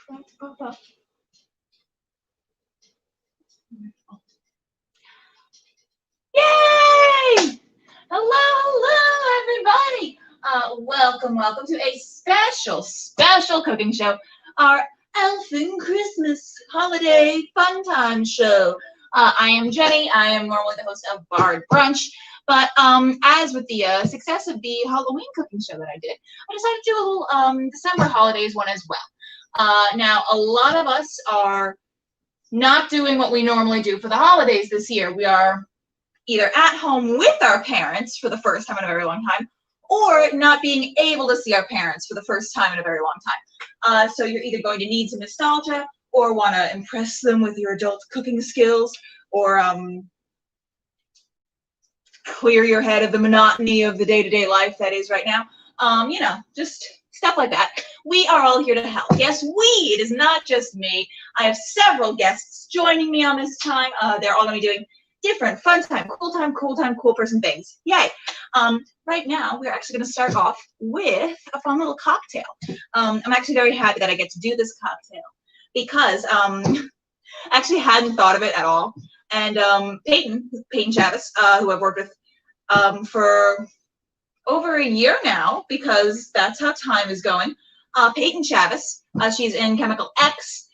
Yay! Hello, everybody. Welcome to a special cooking show, our Elfin Christmas Holiday Fun Time Show. I am Jenny. I am normally the host of Bard Brunch, but as with the success of the Halloween cooking show that I did, I decided to do a little December holidays one as well. Now, a lot of us are not doing what we normally do for the holidays this year. We are either at home with our parents for the first time in a very long time, or not being able to see our parents for the first time in a very long time. So you're either going to need some nostalgia, or want to impress them with your adult cooking skills, or clear your head of the monotony of the day-to-day life that is right now. You know, just stuff like that. We are all here to help. Yes, it is not just me. I have several guests joining me on this time. They're all going to be doing different fun time, cool person things. Yay. Right now, we're actually going to start off with a fun little cocktail. I'm actually very happy that I get to do this cocktail because I actually hadn't thought of it at all. And Peyton Chavis, who I've worked with for over a year now, because that's how time is going. Peyton Chavis, she's in Chemical X.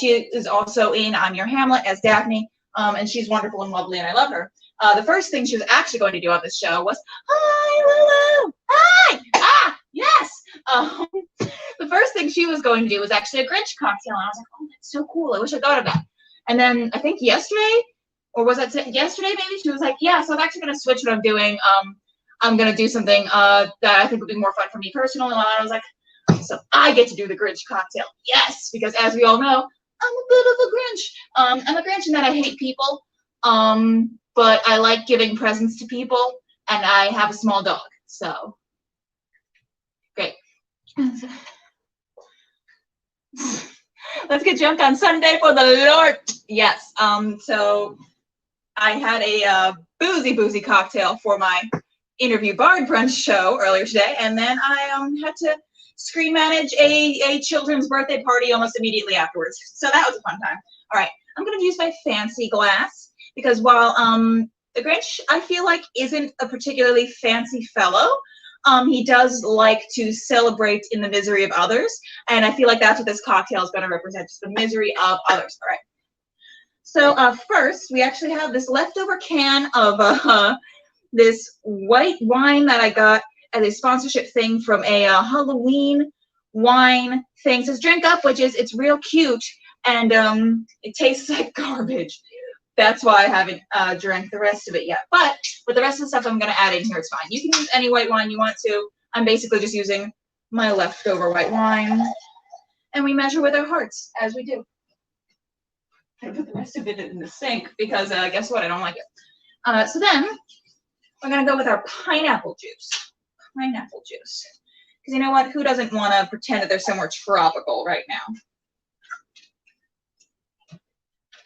She is also in I'm Your Hamlet as Daphne. And she's wonderful and lovely, and I love her. The first thing she was actually going to do on this show was, hi, Lulu, hi, yes. The first thing she was going to do was actually a Grinch cocktail, and I was like, oh, that's so cool. I wish I thought of that. And then I think yesterday, or was that yesterday maybe, she was like, yeah, so I'm actually going to switch what I'm doing. I'm going to do something that I think would be more fun for me personally. And I was like, so I get to do the Grinch cocktail. Yes, because as we all know, I'm a bit of a Grinch. I'm a Grinch in that I hate people, but I like giving presents to people, and I have a small dog, so great. Let's get drunk on Sunday for the Lord. Yes, so I had a boozy cocktail for my interview Bard Brunch show earlier today, and then I had to screen manage a children's birthday party almost immediately afterwards. So that was a fun time. All right, I'm going to use my fancy glass because while the Grinch, I feel like, isn't a particularly fancy fellow, he does like to celebrate in the misery of others, and I feel like that's what this cocktail is going to represent, just the misery of others. All right. So first, we actually have this leftover can of this white wine that I got as a sponsorship thing from a Halloween wine thing. It says drink up, which is, it's real cute, and it tastes like garbage. That's why I haven't drank the rest of it yet. But with the rest of the stuff I'm going to add in here, it's fine. You can use any white wine you want to. I'm basically just using my leftover white wine. And we measure with our hearts, as we do. I put the rest of it in the sink because guess what? I don't like it. So then we're going to go with our pineapple juice. Pineapple juice. Because you know what? Who doesn't want to pretend that they're somewhere tropical right now?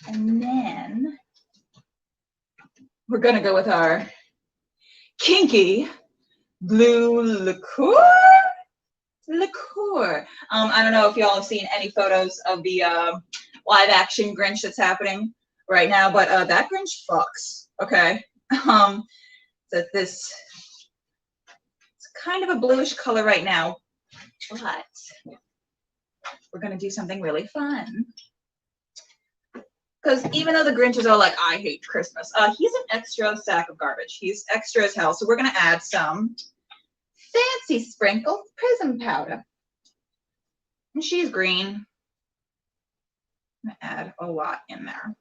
And then we're going to go with our kinky blue liqueur. I don't know if y'all have seen any photos of the live action Grinch that's happening right now, but that Grinch fucks. Okay. So this, it's kind of a bluish color right now, but we're going to do something really fun. Because even though the Grinch is all like, I hate Christmas, he's an extra sack of garbage. He's extra as hell. So we're going to add some fancy sprinkled prism powder. And she's green. I'm going to add a lot in there.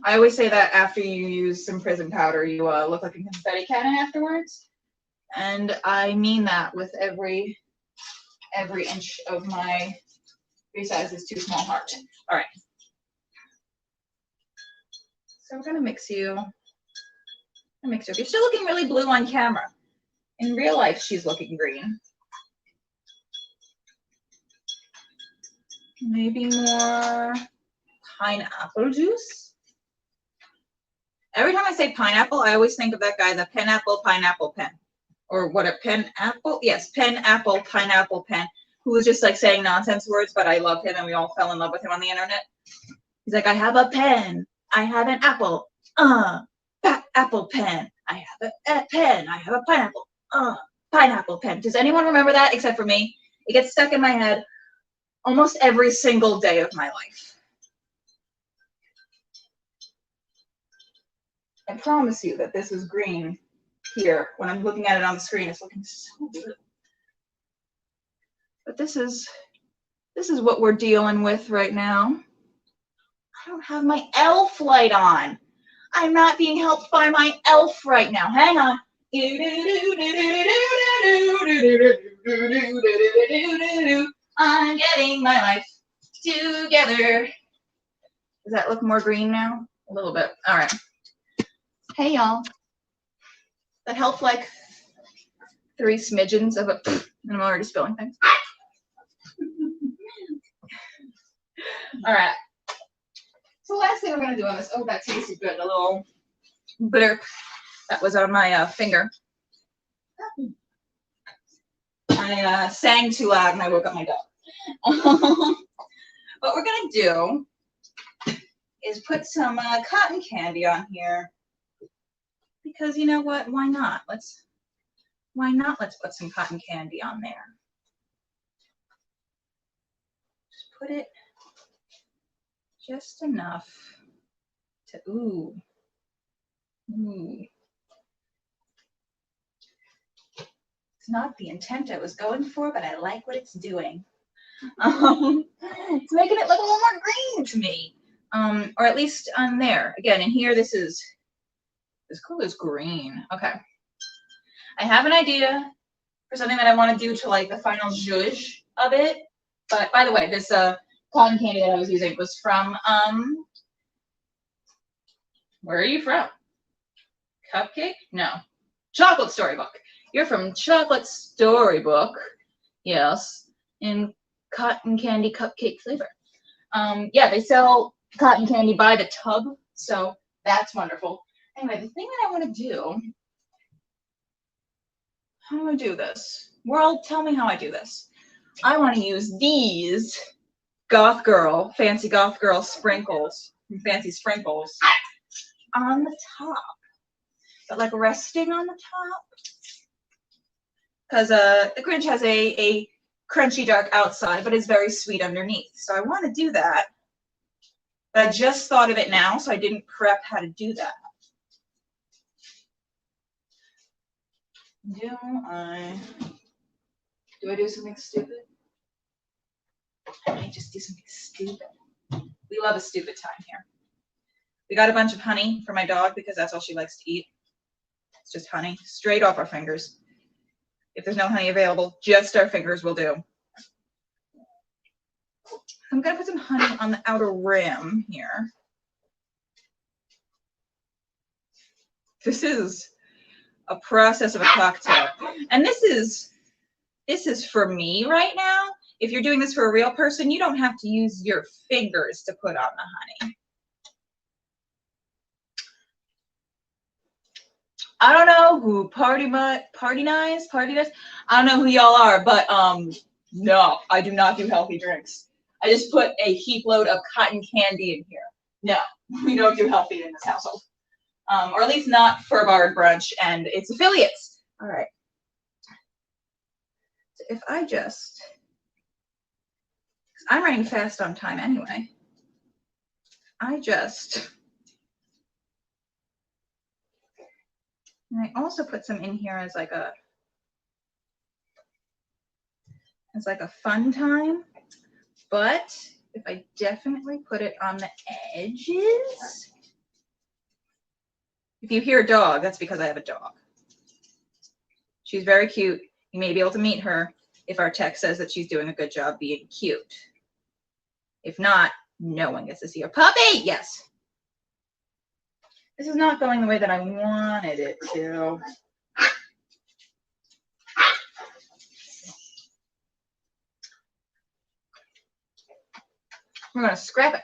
I always say that after you use some prism powder, you look like a confetti cannon afterwards. And I mean that with every inch of my 3 sizes too small heart. All right. So we're gonna mix you. You're still looking really blue on camera. In real life, she's looking green. Maybe more pineapple juice. Every time I say pineapple, I always think of that guy, the pineapple pen. Or what, a pen apple? Yes, pen apple pineapple pen. who was just like saying nonsense words, but I love him and we all fell in love with him on the internet. He's like, I have a pen. I have an apple. Apple pen. I have a pen. I have a pineapple. Pineapple pen. Does anyone remember that except for me? It gets stuck in my head almost every single day of my life. I promise you that this is green here. When I'm looking at it on the screen, it's looking so good. But this is what we're dealing with right now. I don't have my elf light on. I'm not being helped by my elf right now. Hang on. I'm getting my life together. Does that look more green now? A little bit. All right. Hey, y'all. That helped like 3 smidgens of it. And I'm already spilling things. All right. So the last thing we're going to do on this, oh, that tasted good. A little bitter that was on my finger. I sang too loud and I woke up my dog. What we're going to do is put some cotton candy on here. Because you know what? Why not? Let's put some cotton candy on there. Just put it just enough to ooh. It's not the intent I was going for, but I like what it's doing. It's making it look a little more green to me. Or at least on there. Again, in here this is as cool as green. Okay. I have an idea for something that I want to do to like the final zhuzh of it. But by the way, this cotton candy that I was using was from where are you from? Cupcake? No. Chocolate Storybook. You're from Chocolate Storybook. Yes. In cotton candy cupcake flavor. Yeah, they sell cotton candy by the tub, so that's wonderful. Anyway, the thing that I want to do, how do I do this? World, tell me how I do this. I want to use these fancy goth girl sprinkles, fancy sprinkles on the top, but like resting on the top. Because the Grinch has a crunchy dark outside, but it's very sweet underneath. So I want to do that. But I just thought of it now, so I didn't prep how to do that. Do I do something stupid? I might just do something stupid. We love a stupid time here. We got a bunch of honey for my dog because that's all she likes to eat. It's just honey, straight off our fingers. If there's no honey available, just our fingers will do. I'm going to put some honey on the outer rim here. This is a process of a cocktail. And this is for me right now. If you're doing this for a real person, you don't have to use your fingers to put on the honey. I don't know who party nice. I don't know who y'all are, but no, I do not do healthy drinks. I just put a heap load of cotton candy in here. No, we don't do healthy in this household. Or at least not for Bard Brunch and its affiliates. All right. So if I just, I'm running fast on time anyway. And I also put some in here as like a fun time. But if I definitely put it on the edges. If you hear a dog, that's because I have a dog. She's very cute. You may be able to meet her if our text says that she's doing a good job being cute. If not, no one gets to see her puppy. Yes. This is not going the way that I wanted it to. We're going to scrap it.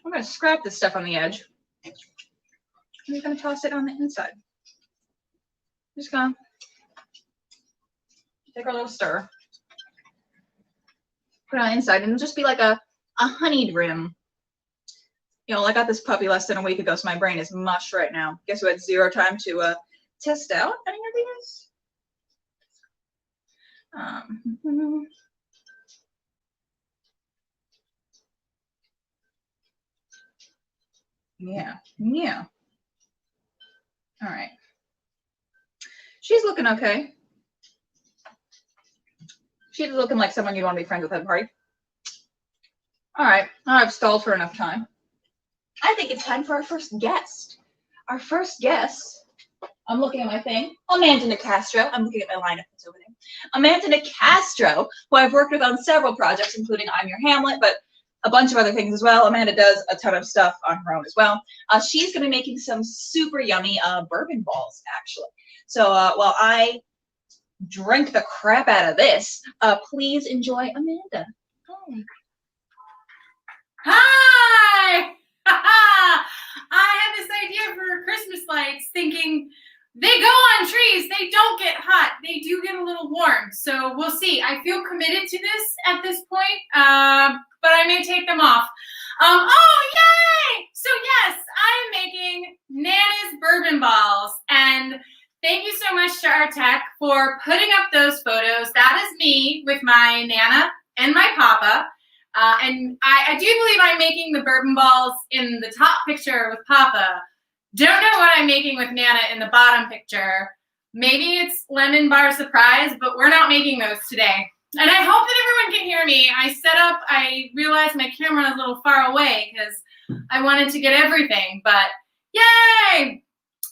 We're going to scrap this stuff on the edge. And we're going to toss it on the inside. Just going to take our little stir. put it on the inside, and just be like a honeyed rim. You know, I got this puppy less than a week ago, so my brain is mush right now. Guess we had 0 time to test out any of these. Yeah. All right. She's looking okay. She's looking like someone you'd want to be friends with at a party. All right, now I've stalled for enough time. I think it's time for our first guest. Our first guest, I'm looking at my thing, Amanda Nicastro. I'm looking at my lineup that's over there. Amanda Nicastro, who I've worked with on several projects, including I'm Your Hamlet, but a bunch of other things as well. Amanda does a ton of stuff on her own as well. She's going to be making some super yummy bourbon balls, actually. So while I drink the crap out of this, please enjoy Amanda. Hi. Hi! I had this idea for Christmas lights, thinking they go on trees, they don't get hot, they do get a little warm, so we'll see. I feel committed to this at this point, but I may take them off. Oh, yay! So yes, I am making Nana's bourbon balls, and thank you so much to our tech for putting up those photos. That is me with my Nana and my Papa. And I do believe I'm making the bourbon balls in the top picture with Papa. Don't know what I'm making with Nana in the bottom picture. Maybe it's lemon bar surprise, but we're not making those today. And I hope that everyone can hear me. I realized my camera is a little far away because I wanted to get everything, but yay!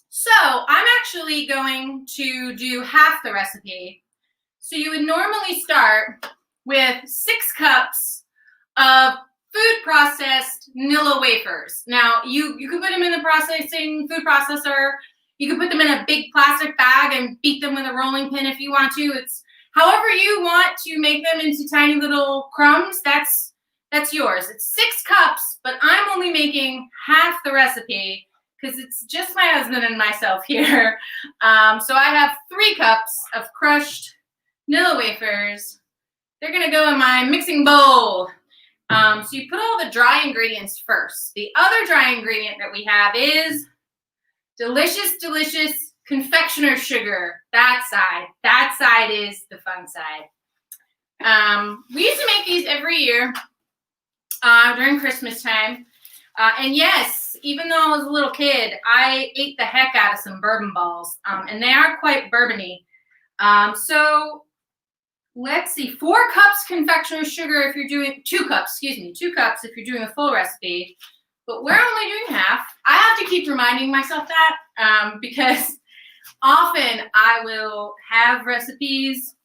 So I'm actually going to do half the recipe. So you would normally start with 6 cups of food processed Nilla wafers. Now, you could put them in the food processor. You could put them in a big plastic bag and beat them with a rolling pin if you want to. It's however you want to make them into tiny little crumbs. That's yours. It's 6 cups, but I'm only making half the recipe because it's just my husband and myself here. So I have 3 cups of crushed Nilla wafers. They're gonna go in my mixing bowl. So you put all the dry ingredients first. The other dry ingredient that we have is delicious, delicious confectioner's sugar. That side is the fun side. We used to make these every year during Christmas time. And yes, even though I was a little kid, I ate the heck out of some bourbon balls. And they are quite bourbony. So let's see, 4 cups confectioner's sugar if you're doing 2 cups if you're doing a full recipe, but we're only doing half. I have to keep reminding myself that because often I will have recipes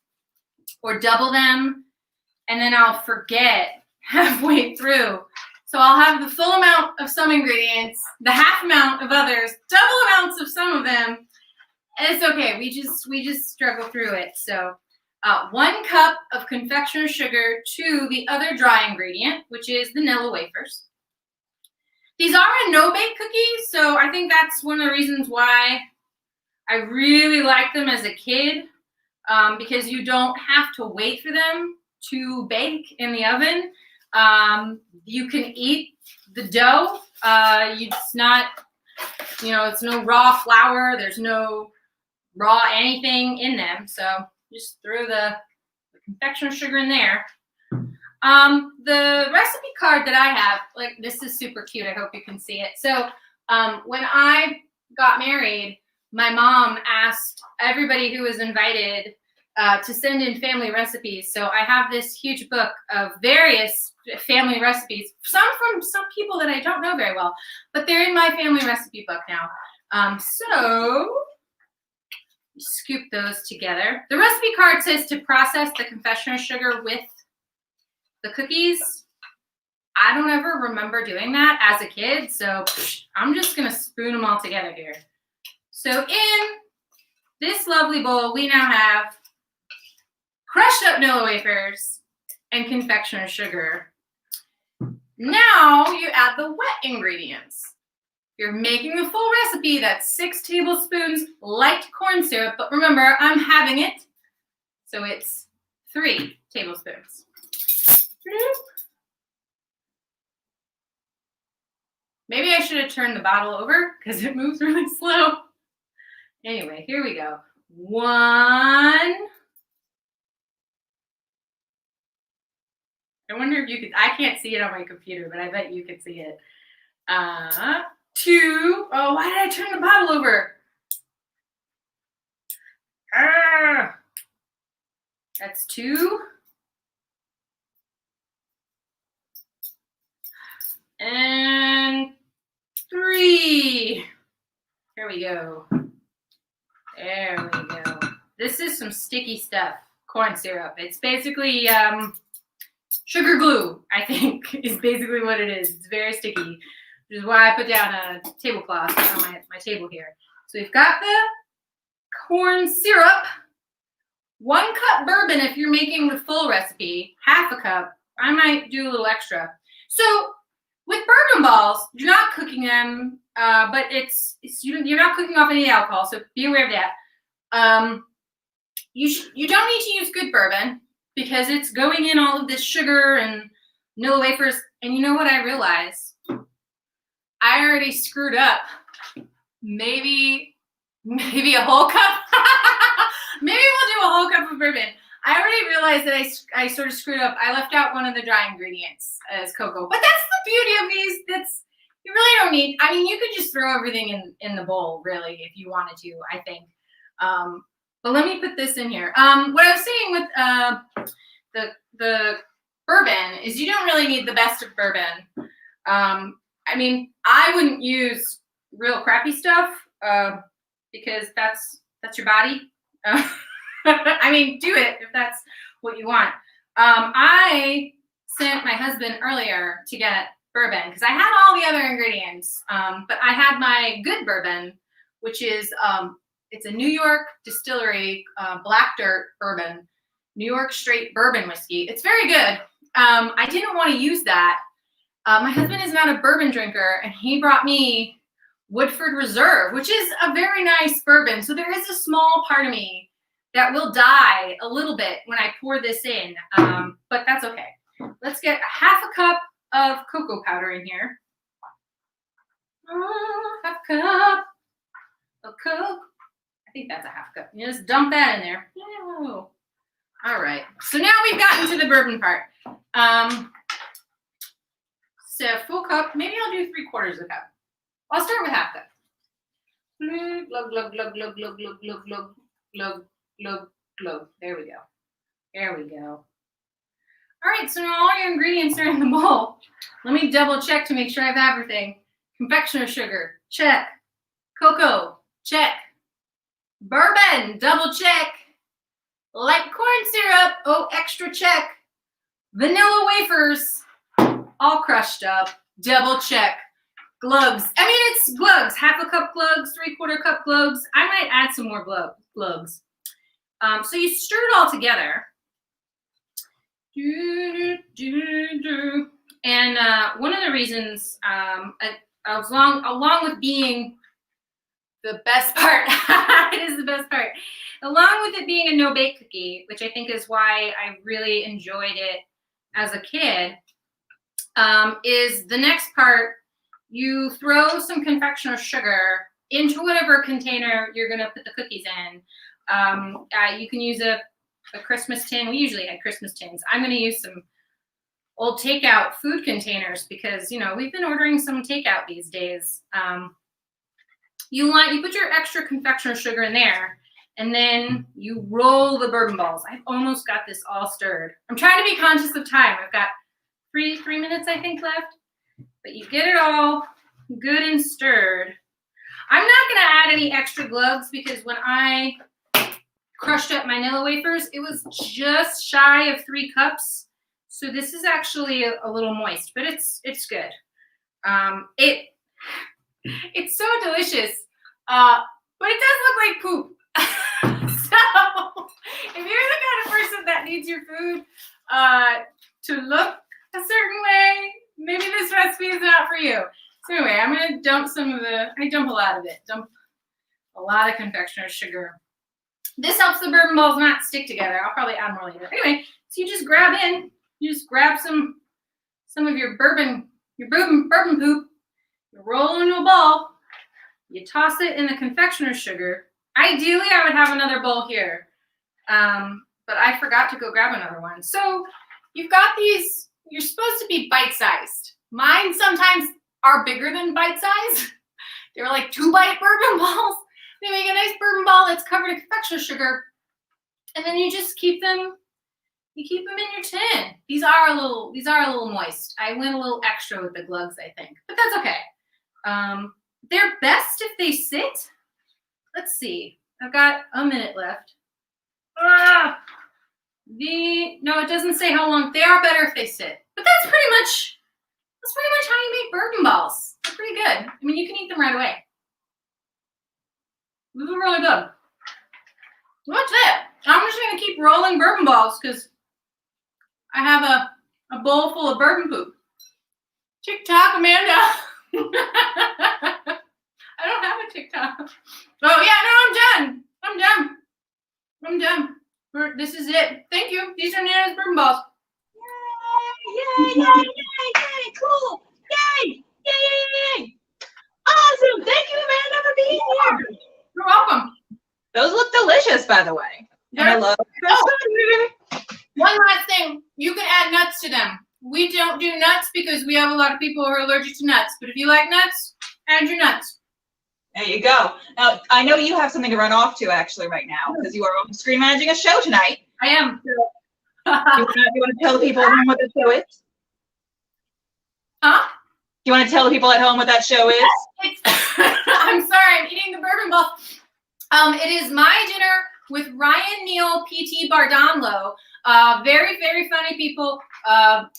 or double them and then I'll forget halfway through. So I'll have the full amount of some ingredients, the half amount of others, double amounts of some of them, and it's okay. We just struggle through it. So 1 cup of confectioner's sugar to the other dry ingredient, which is the Nilla wafers. These are a no-bake cookie, so I think that's one of the reasons why I really liked them as a kid, because you don't have to wait for them to bake in the oven. You can eat the dough. It's not, it's no raw flour. There's no raw anything in them, so just throw the confectioner's sugar in there. The recipe card that I have, this is super cute. I hope you can see it. So when I got married, my mom asked everybody who was invited to send in family recipes. So I have this huge book of various family recipes, some from some people that I don't know very well, but they're in my family recipe book now. So scoop those together. The recipe card says to process the confectioner's sugar with the cookies. I don't ever remember doing that as a kid, so I'm just gonna spoon them all together here. So in this lovely bowl, we now have crushed up Nilla wafers and confectioner's sugar. Now you add the wet ingredients. You're making the full recipe, that's 6 tablespoons light corn syrup, but remember, I'm having it, so it's 3 tablespoons. Maybe I should have turned the bottle over because it moves really slow. Anyway, here we go. 1. I wonder if you could, I can't see it on my computer, but I bet you could see it. 2. Oh, why did I turn the bottle over? That's 2. And 3. Here we go. There we go. This is some sticky stuff, corn syrup. It's basically sugar glue, I think, is basically what it is. It's very sticky, which is why I put down a tablecloth on my table here. So we've got the corn syrup, 1 cup bourbon if you're making the full recipe, half a cup. I might do a little extra. So with bourbon balls, you're not cooking them, but you're not cooking off any alcohol, so be aware of that. You don't need to use good bourbon because it's going in all of this sugar and vanilla wafers. And you know what I realized? I already screwed up maybe a whole cup. Maybe we'll do a whole cup of bourbon. I already realized that I sort of screwed up. I left out one of the dry ingredients as cocoa. But that's the beauty of these. You really don't need, I mean, you could just throw everything in the bowl, really, if you wanted to, I think. But let me put this in here. What I was saying with the bourbon is you don't really need the best of bourbon. I mean, I wouldn't use real crappy stuff because that's your body. I mean, do it if that's what you want. I sent my husband earlier to get bourbon because I had all the other ingredients, but I had my good bourbon, which is it's a New York distillery black dirt bourbon, New York straight bourbon whiskey. It's very good. I didn't want to use that. My husband is not a bourbon drinker, and he brought me Woodford Reserve, which is a very nice bourbon. So there is a small part of me that will die a little bit when I pour this in, but that's okay. Let's get a half a cup of cocoa powder in here. Half a cup of Coke. I think that's a half cup. You just dump that in there. Oh. All right. So now we've gotten to the bourbon part. So full cup. Maybe I'll do 3/4 a cup. I'll start with half cup. Glug, glug, glug, glug, glug, glug, glug, glug, glug, glug, glug. There we go. There we go. All right, so now all your ingredients are in the bowl. Let me double check to make sure I have everything. Confectioner sugar, check. Cocoa, check. Bourbon, double check. Light corn syrup, oh, extra check. Vanilla wafers, all crushed up, double check. Glugs, I mean, it's glugs. Half a cup glugs, 3/4 cup glugs. I might add some more glugs. So you stir it all together. And one of the reasons, along with being the best part, it is the best part, along with it being a no-bake cookie, which I think is why I really enjoyed it as a kid, is the next part. You throw some confectioner sugar into whatever container you're going to put the cookies in. You can use a Christmas tin. We usually had Christmas tins. I'm going to use some old takeout food containers because, you know, we've been ordering some takeout these days. You put your extra confectioner sugar in there, and then you roll the bourbon balls. I've almost got this all stirred. I'm trying to be conscious of time. I've got three minutes, I think, left. But you get it all good and stirred. I'm not going to add any extra glugs because when I crushed up my vanilla wafers, it was just shy of 3 cups. So this is actually a little moist, but it's good. It's so delicious, but it does look like poop. So if you're the kind of person that needs your food to look a certain way, maybe this recipe is not for you. So anyway, I'm going to dump I dump a lot of it. Dump a lot of confectioner sugar. This helps the bourbon balls not stick together. I'll probably add more later. Anyway, so you just grab in You just grab some of your bourbon poop, you roll into a ball, you toss it in the confectioner's sugar. Ideally, I would have another bowl here, but I forgot to go grab another one. So you've got these, you're supposed to be bite-sized. Mine sometimes are bigger than bite-sized. They're like 2-bite bourbon balls. They make a nice bourbon ball that's covered in confectioner's sugar. And then you just keep them in your tin. These are a little moist. I went a little extra with the glugs, I think, but that's okay. They're best if they sit. Let's see. I've got a minute left. No, it doesn't say how long. They are better if they sit. But that's pretty much how you make bourbon balls. They're pretty good. I mean, you can eat them right away. This is really good. That's it. I'm just gonna keep rolling bourbon balls because I have a bowl full of bourbon poop. TikTok, Amanda. I don't have a TikTok. Oh yeah, no, I'm done. This is it. Thank you. These are Nana's bourbon balls. Yay, cool. Yay. Awesome. Thank you, Amanda, for being here. You're welcome. Those look delicious, by the way. And I love One last thing. You can add nuts to them. We don't do nuts because we have a lot of people who are allergic to nuts. But if you like nuts, add your nuts. There you go. Now, I know you have something to run off to actually right now because you are screen managing a show tonight. I am. You want to tell the people at home what the show is? Huh? You want to tell the people at home what that show is? I'm sorry, I'm eating the bourbon balls. It is My Dinner with Ryan, Neil, PT, Bardonlo. Very, very funny people.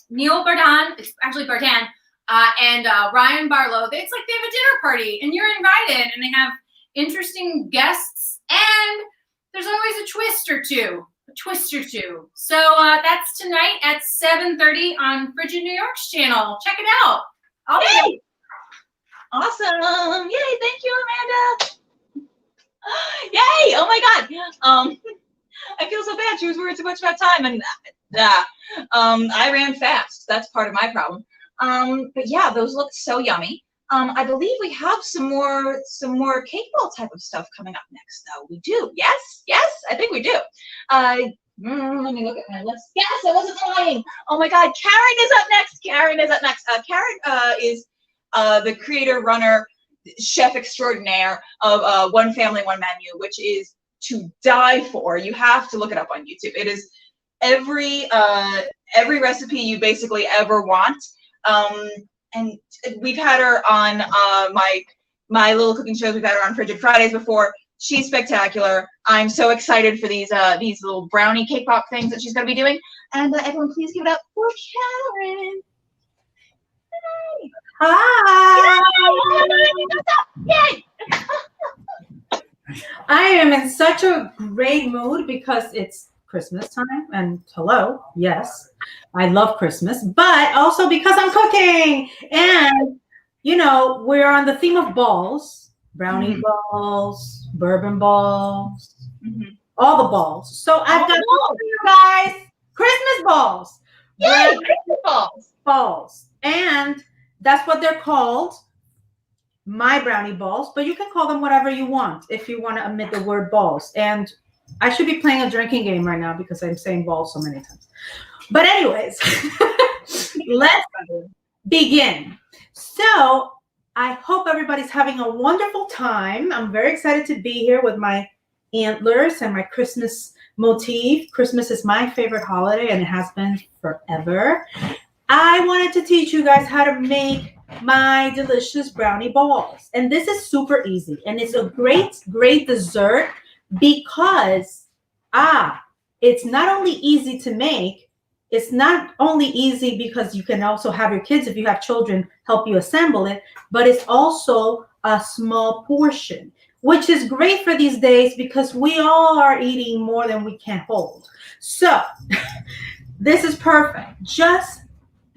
Neil Bardon, it's actually Bardan, and Ryan Barlow. It's like they have a dinner party, and you're invited, and they have interesting guests, and there's always a twist or two. So that's tonight at 7:30 on Frigid New York's channel. Check it out. Yay! Awesome. Yay, thank you, Amanda. Yay! Oh my God. I feel so bad. She was worried so much about time, and I ran fast. That's part of my problem. But yeah, those look so yummy. I believe we have some more cake ball type of stuff coming up next, though. We do. Yes, I think we do. Let me look at my list. Yes, I wasn't lying. Oh my God, Karen is up next. Karen is the creator, runner, chef extraordinaire of One Family, One Menu, which is to die for. You have to look it up on YouTube. It is every recipe you basically ever want. And we've had her on my little cooking shows. We've had her on Frigid Fridays before. She's spectacular. I'm so excited for these little brownie cake pop things that she's going to be doing. And everyone, please give it up for Karen. Hi. Yay! I am in such a great mood because it's Christmas time, and hello, yes, I love Christmas, but also because I'm cooking, and you know, we're on the theme of balls, brownie balls, bourbon balls, all the balls. So I've got for you guys, Christmas balls. Yay, Christmas balls. And that's what they're called, my brownie balls, but you can call them whatever you want if you want to omit the word balls. And I should be playing a drinking game right now because I'm saying balls so many times. But anyways, let's begin. So I hope everybody's having a wonderful time. I'm very excited to be here with my antlers and my Christmas motif. Christmas is my favorite holiday, and it has been forever. I wanted to teach you guys how to make my delicious brownie balls. And this is super easy. And it's a great, great dessert because, it's not only easy to make, it's not only easy because you can also have your kids, if you have children, help you assemble it, but it's also a small portion, which is great for these days because we all are eating more than we can hold. So this is perfect. Just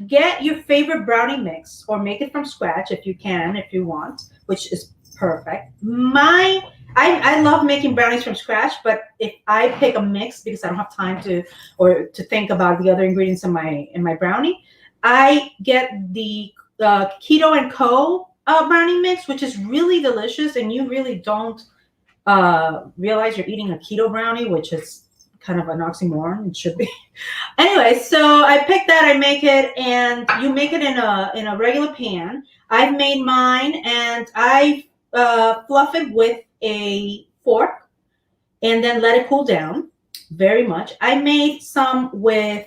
get your favorite brownie mix or make it from scratch if you can, if you want, which is perfect. My I love making brownies from scratch, but if I pick a mix because I don't have time to think about the other ingredients in my brownie, I get the Keto and Co. Brownie mix, which is really delicious, and you really don't realize you're eating a keto brownie, which is kind of an oxymoron. It should be. Anyway, so I pick that, I make it, and you make it in a regular pan. I've made mine, and I fluff it with a fork and then let it cool down very much. I made some with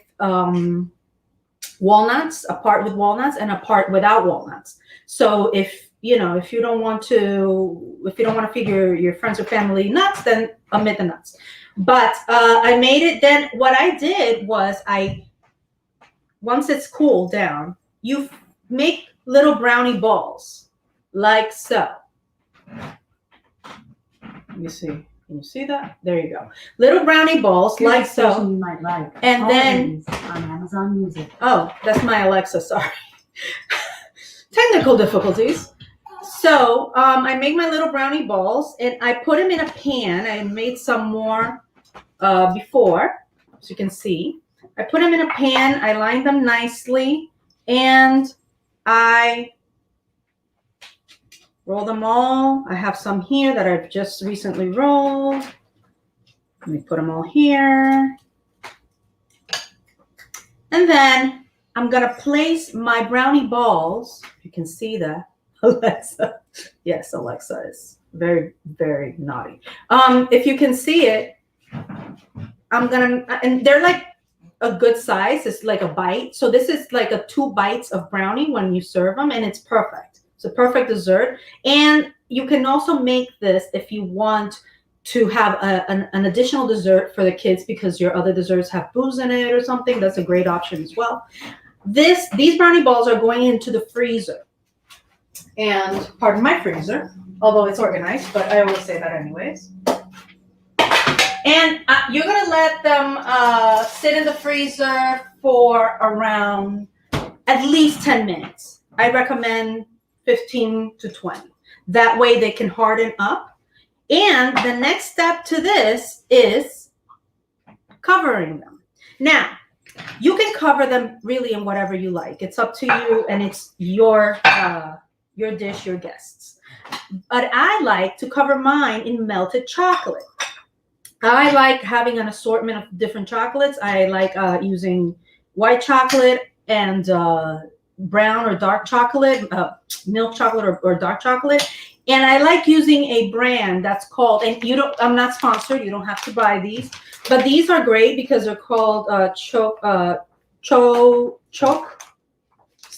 walnuts, a part with walnuts and a part without walnuts. So if you don't want to feed your friends or family nuts, then omit the nuts. But I made it. Then what I did was once it's cooled down, you make little brownie balls like so. Let me see. Can you see that? There you go. Little brownie balls like so. You might like. And then on Amazon Music. Oh, that's my Alexa. Sorry. Technical difficulties. So I make my little brownie balls and I put them in a pan. I made some more before, as you can see. I put them in a pan. I line them nicely, and I roll them all. I have some here that I've just recently rolled. Let me put them all here. And then I'm going to place my brownie balls. You can see that. Alexa. Yes, Alexa is very, very naughty. If you can see it, and they're like a good size. It's like a bite. So this is like a 2 bites of brownie when you serve them, and it's perfect. It's a perfect dessert. And you can also make this if you want to have an additional dessert for the kids because your other desserts have booze in it or something. That's a great option as well. These brownie balls are going into the freezer. And pardon my freezer, although it's organized, but I always say that anyways. And you're going to let them sit in the freezer for around at least 10 minutes. I recommend 15 to 20. That way they can harden up. And the next step to this is covering them. Now, you can cover them really in whatever you like. It's up to you, and it's your dish, your guests. But I like to cover mine in melted chocolate. I like having an assortment of different chocolates. I like using white chocolate and brown or dark chocolate, milk chocolate or dark chocolate. And I like using a brand that's called, and I'm not sponsored, you don't have to buy these, but these are great because they're called Choke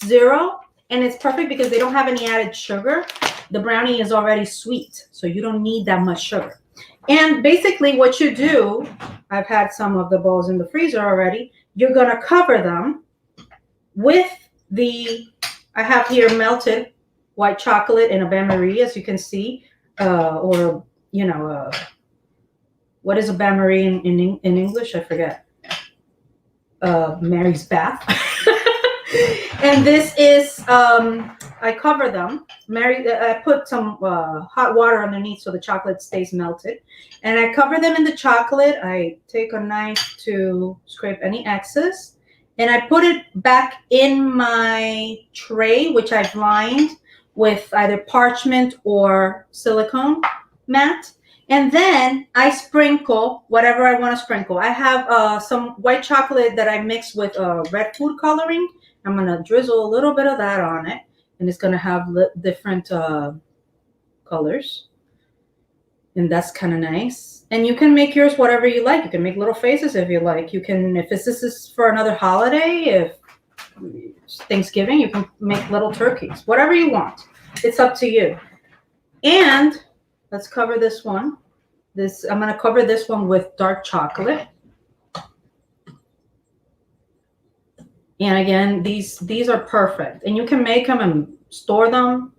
Zero. And it's perfect because they don't have any added sugar. The brownie is already sweet, so you don't need that much sugar. And basically what you do, I've had some of the balls in the freezer already. You're going to cover them with I have here melted white chocolate in a bain-marie, as you can see, or, what is a bain-marie in English? I forget. Mary's bath. And this is, I cover them. I put some hot water underneath so the chocolate stays melted. And I cover them in the chocolate. I take a knife to scrape any excess. And I put it back in my tray, which I've lined with either parchment or silicone mat. And then I sprinkle whatever I want to sprinkle. I have some white chocolate that I mix with red food coloring. I'm going to drizzle a little bit of that on it. And it's going to have different colors. And that's kind of nice. And you can make yours whatever you like. You can make little faces if you like. You can, if this is for another holiday, if Thanksgiving, you can make little turkeys. Whatever you want. It's up to you. And let's cover this one. I'm going to cover this one with dark chocolate. And again, these are perfect. And you can make them and store them.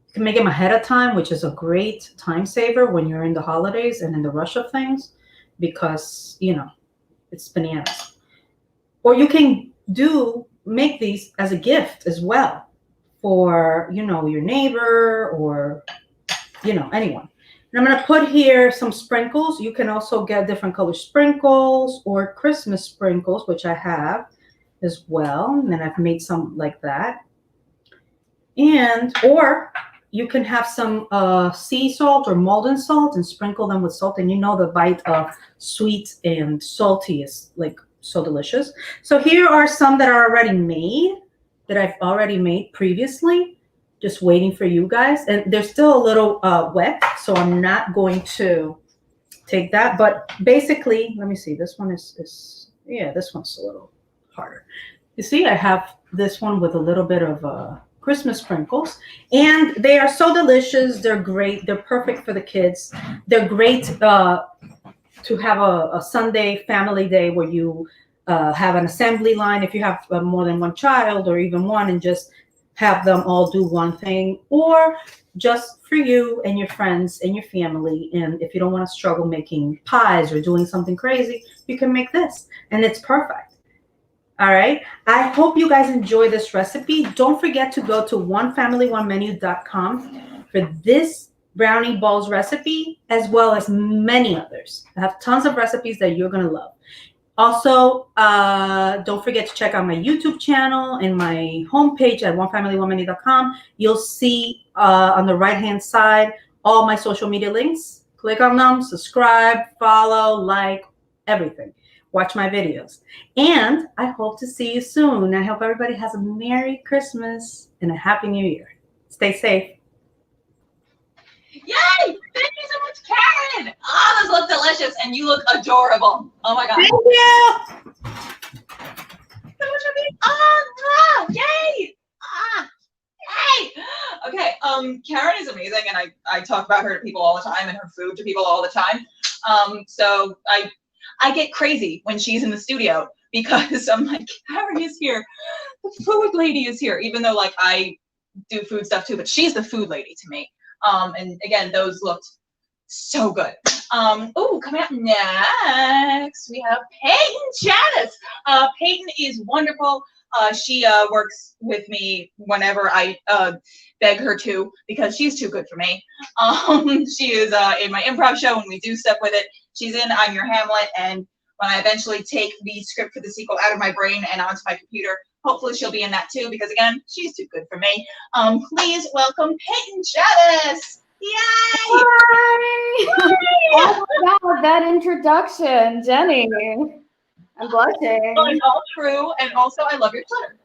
You can make them ahead of time, which is a great time saver when you're in the holidays and in the rush of things, because, it's bananas. Or you can make these as a gift as well for, your neighbor or, anyone. And I'm going to put here some sprinkles. You can also get different color sprinkles or Christmas sprinkles, which I have as well. And then I've made some like that. And, or you can have some sea salt or Malden salt and sprinkle them with salt. And you know the bite of sweet and salty is like so delicious. So here are some that are already made, that I've already made previously, just waiting for you guys. And they're still a little wet, so I'm not going to take that. But basically, let me see. This one is yeah, this one's a little harder. You see, I have this one with a little bit of Christmas sprinkles, and they are so delicious. They're great. They're perfect for the kids. They're great to have a Sunday family day where you have an assembly line if you have more than one child or even one, and just have them all do one thing, or just for you and your friends and your family. And if you don't want to struggle making pies or doing something crazy, you can make this, and it's perfect. All right. I hope you guys enjoy this recipe. Don't forget to go to onefamilyonemenu.com for this brownie balls recipe, as well as many others. I have tons of recipes that you're going to love. Also, don't forget to check out my YouTube channel and my homepage at onefamilyonemenu.com. You'll see on the right-hand side all my social media links. Click on them, subscribe, follow, like, everything. Watch my videos. And I hope to see you soon. I hope everybody has a Merry Christmas and a Happy New Year. Stay safe. Yay! Thank you so much, Karen. Oh, those look delicious, and you look adorable. Oh my God. Thank you. So much for me. Ah, yay! Ah, yay! Okay. Karen is amazing, and I talk about her to people all the time, and her food to people all the time. So I get crazy when she's in the studio, because I'm like, Karen is here, the food lady is here, even though like I do food stuff too, but she's the food lady to me. And again, those looked so good. Oh, coming up next, we have Peyton Janice. Peyton is wonderful. She works with me whenever I beg her to, because she's too good for me. She is in my improv show, and we do stuff with it. She's in I'm Your Hamlet, and when I eventually take the script for the sequel out of my brain and onto my computer, hopefully she'll be in that too, because again, she's too good for me. Please welcome Peyton Chavez. Yay! Hi! Oh my God, that introduction, Jenny. I'm blushing. Well, it's all true, and also I love your sweater.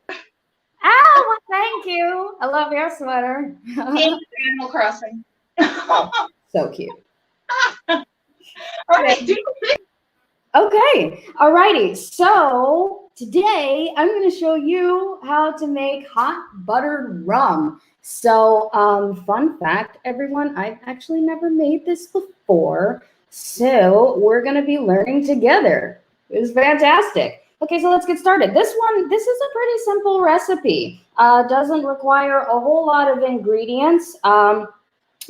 Oh, well, thank you. I love your sweater. And Animal Crossing. So cute. All right, do the thing. Okay, alrighty. So today I'm going to show you how to make hot buttered rum. So fun fact, everyone, I've actually never made this before. So we're going to be learning together. It was fantastic. Okay, so let's get started. This is a pretty simple recipe. Doesn't require a whole lot of ingredients.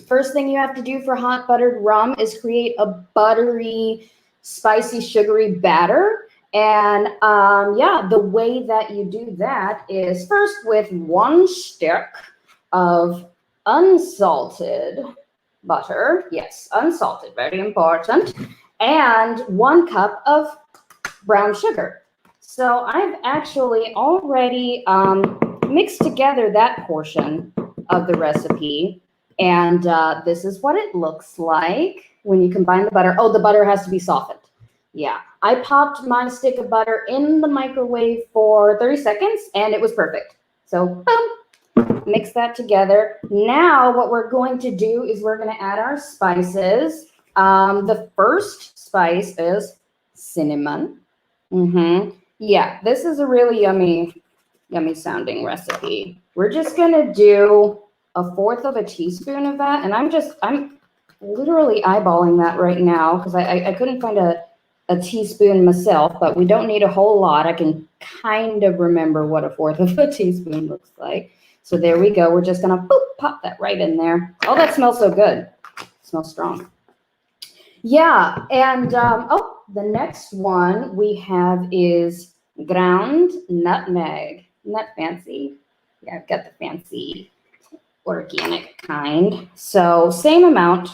First thing you have to do for hot buttered rum is create a buttery, spicy, sugary batter. And yeah, the way that you do that is first with 1 stick of unsalted butter. Yes, unsalted, very important. And 1 cup of brown sugar. So I've actually already mixed together that portion of the recipe. And this is what it looks like when you combine the butter. Oh, the butter has to be softened. Yeah, I popped my stick of butter in the microwave for 30 seconds and it was perfect. So boom, mix that together. Now what we're going to do is we're going to add our spices. The first spice is cinnamon. Yeah, this is a really yummy sounding recipe. We're just going to do 1/4 teaspoon of that. And I'm literally eyeballing that right now because I couldn't find a teaspoon myself, but we don't need a whole lot. I can kind of remember what 1/4 teaspoon looks like. So there we go. We're just going to pop that right in there. Oh, that smells so good. It smells strong. Yeah. And the next one we have is ground nutmeg. Isn't that fancy? Yeah, I've got the fancy organic kind. So same amount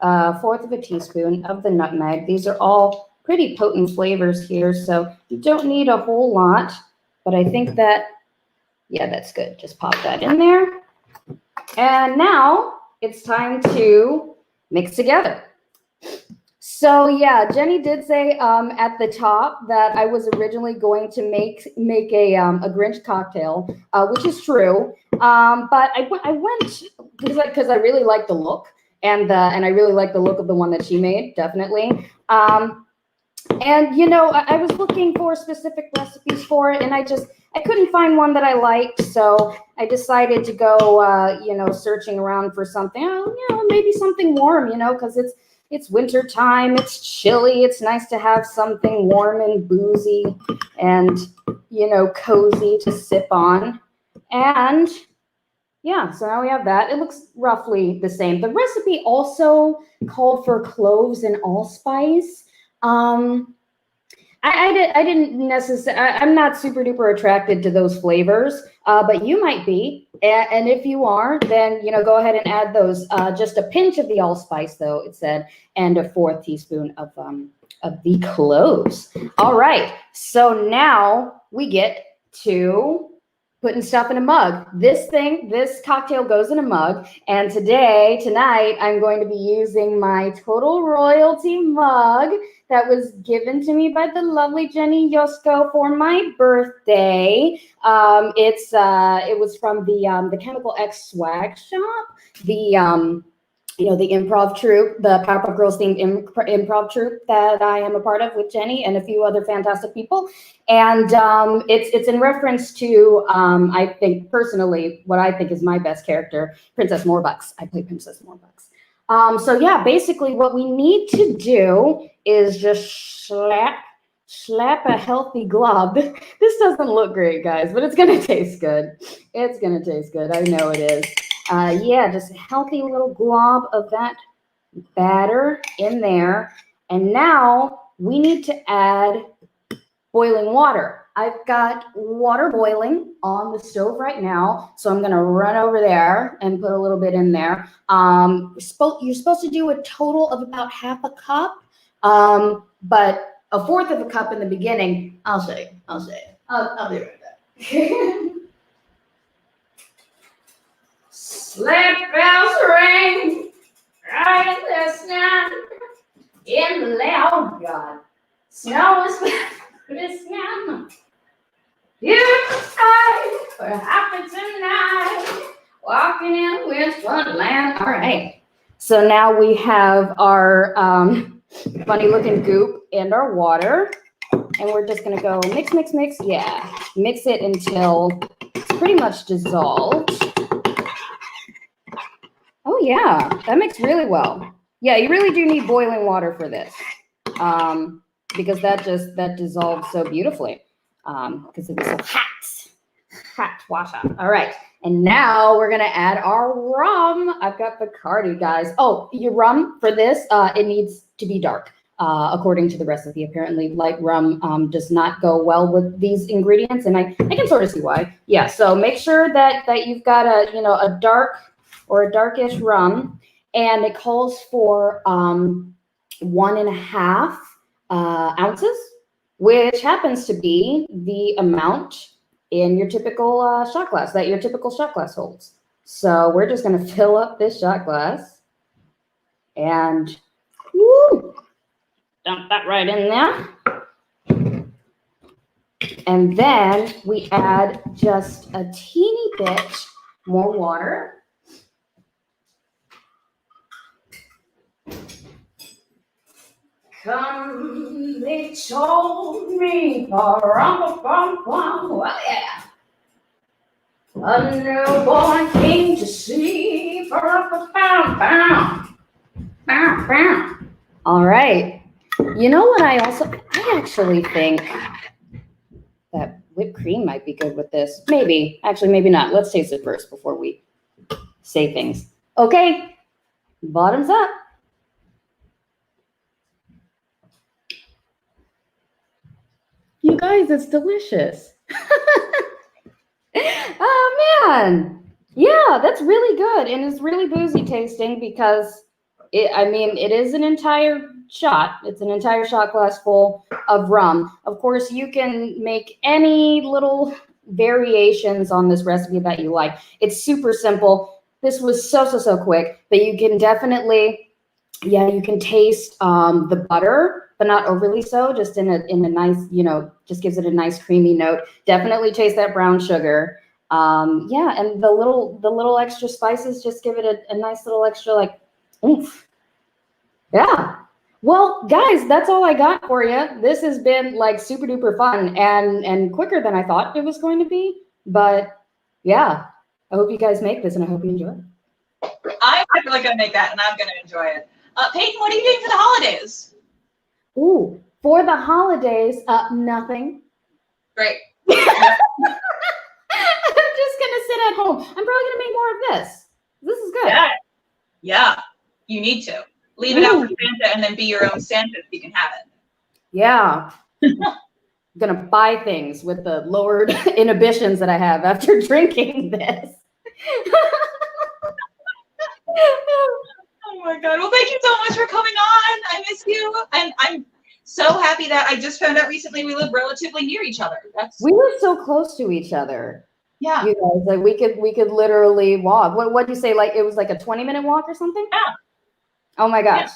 1/4 of a teaspoon of the nutmeg. These are all pretty potent flavors here, so you don't need a whole lot, but I think that, yeah, that's good. Just pop that in there. And now it's time to mix together. So yeah, Jenny did say at the top that I was originally going to make a Grinch cocktail, which is true. But I went because I really like the look, and I really like the look of the one that she made, definitely. And you know, I was looking for specific recipes for it, and I couldn't find one that I liked, so I decided to go, you know, searching around for something, you know, maybe something warm, you know, because it's winter time, it's chilly, it's nice to have something warm and boozy and, you know, cozy to sip on. And yeah, so now we have that. It looks roughly the same. The recipe also called for cloves and allspice. I didn't necessarily, I'm not super duper attracted to those flavors, but you might be. And if you are, then, you know, go ahead and add those. Just a pinch of the allspice, though, it said, and a 4th teaspoon of the cloves. All right. So now we get to putting stuff in a mug. This cocktail goes in a mug. And tonight, I'm going to be using my Total Royalty mug that was given to me by the lovely Genny Yosco for my birthday. It was from the Chemical X Swag Shop, you know, the improv troupe, the Powerpuff Girls themed improv troupe that I am a part of with Jenny and a few other fantastic people. And it's in reference to, I think personally, what I think is my best character, Princess Morbucks. I play Princess Morbucks. So yeah, basically what we need to do is just slap a healthy glob. This doesn't look great, guys, but it's gonna taste good. It's gonna taste good. I know it is. Yeah, just a healthy little glob of that batter in there. And now we need to add boiling water. I've got water boiling on the stove right now, so I'm going to run over there and put a little bit in there. You're supposed to do a total of about 1/2 cup, but 1/4 of a cup in the beginning. I'll show you. I'll be right back. Sleigh bells ring right this night in the loud God. Snow is this now. Beautiful sight, we're happy tonight, walking in West Wonderland. All right. So now we have our funny looking goop and our water, and we're just gonna go mix, mix, mix. Yeah, mix it until it's pretty much dissolved. Oh yeah, that mixed really well. Yeah, you really do need boiling water for this, because that dissolves so beautifully, because it's so hot water. All right, and now we're gonna add our rum. I've got Bacardi, guys. Oh, your rum for this, it needs to be dark, according to the recipe. Apparently, light rum does not go well with these ingredients, and I can sort of see why. Yeah, so make sure that you've got a dark or a darkish rum, and it calls for 1.5 ounces, which happens to be the amount in your typical shot glass that your typical shot glass holds. So we're just going to fill up this shot glass and dump that right in there. And then we add just a teeny bit more water. Come, they told me, oh yeah, a newborn king to see, all right. You know what? I actually think that whipped cream might be good with this. Maybe, actually, maybe not. Let's taste it first before we say things. Okay, bottoms up. You guys, it's delicious. Oh man, yeah, that's really good, and it's really boozy tasting because I mean, it is an entire shot. It's an entire shot glass full of rum. Of course, you can make any little variations on this recipe that you like. It's super simple. This was so quick, but you can definitely, yeah, you can taste the butter, but not overly so, just in a nice, you know, just gives it a nice creamy note. Definitely taste that brown sugar. Yeah, and the little extra spices just give it a nice little extra like oomph. Yeah. Well, guys, that's all I got for you. This has been like super duper fun and quicker than I thought it was going to be. But yeah, I hope you guys make this and I hope you enjoy it. I'm definitely gonna make that and I'm gonna enjoy it. Peyton, what are you doing for the holidays? Ooh, for the holidays, nothing. Great. I'm just gonna sit at home. I'm probably gonna make more of this. This is good. Yeah. You need to. Leave it out for Santa and then be your own Santa if you can have it. Yeah. I'm gonna buy things with the lowered inhibitions that I have after drinking this. Oh my God. Well, thank you so much for coming on. I miss you. And I'm so happy that I just found out recently we live relatively near each other. We were so close to each other. Yeah. You guys, like we could literally walk. What'd you say? Like it was like a 20-minute walk or something? Yeah. Oh my gosh.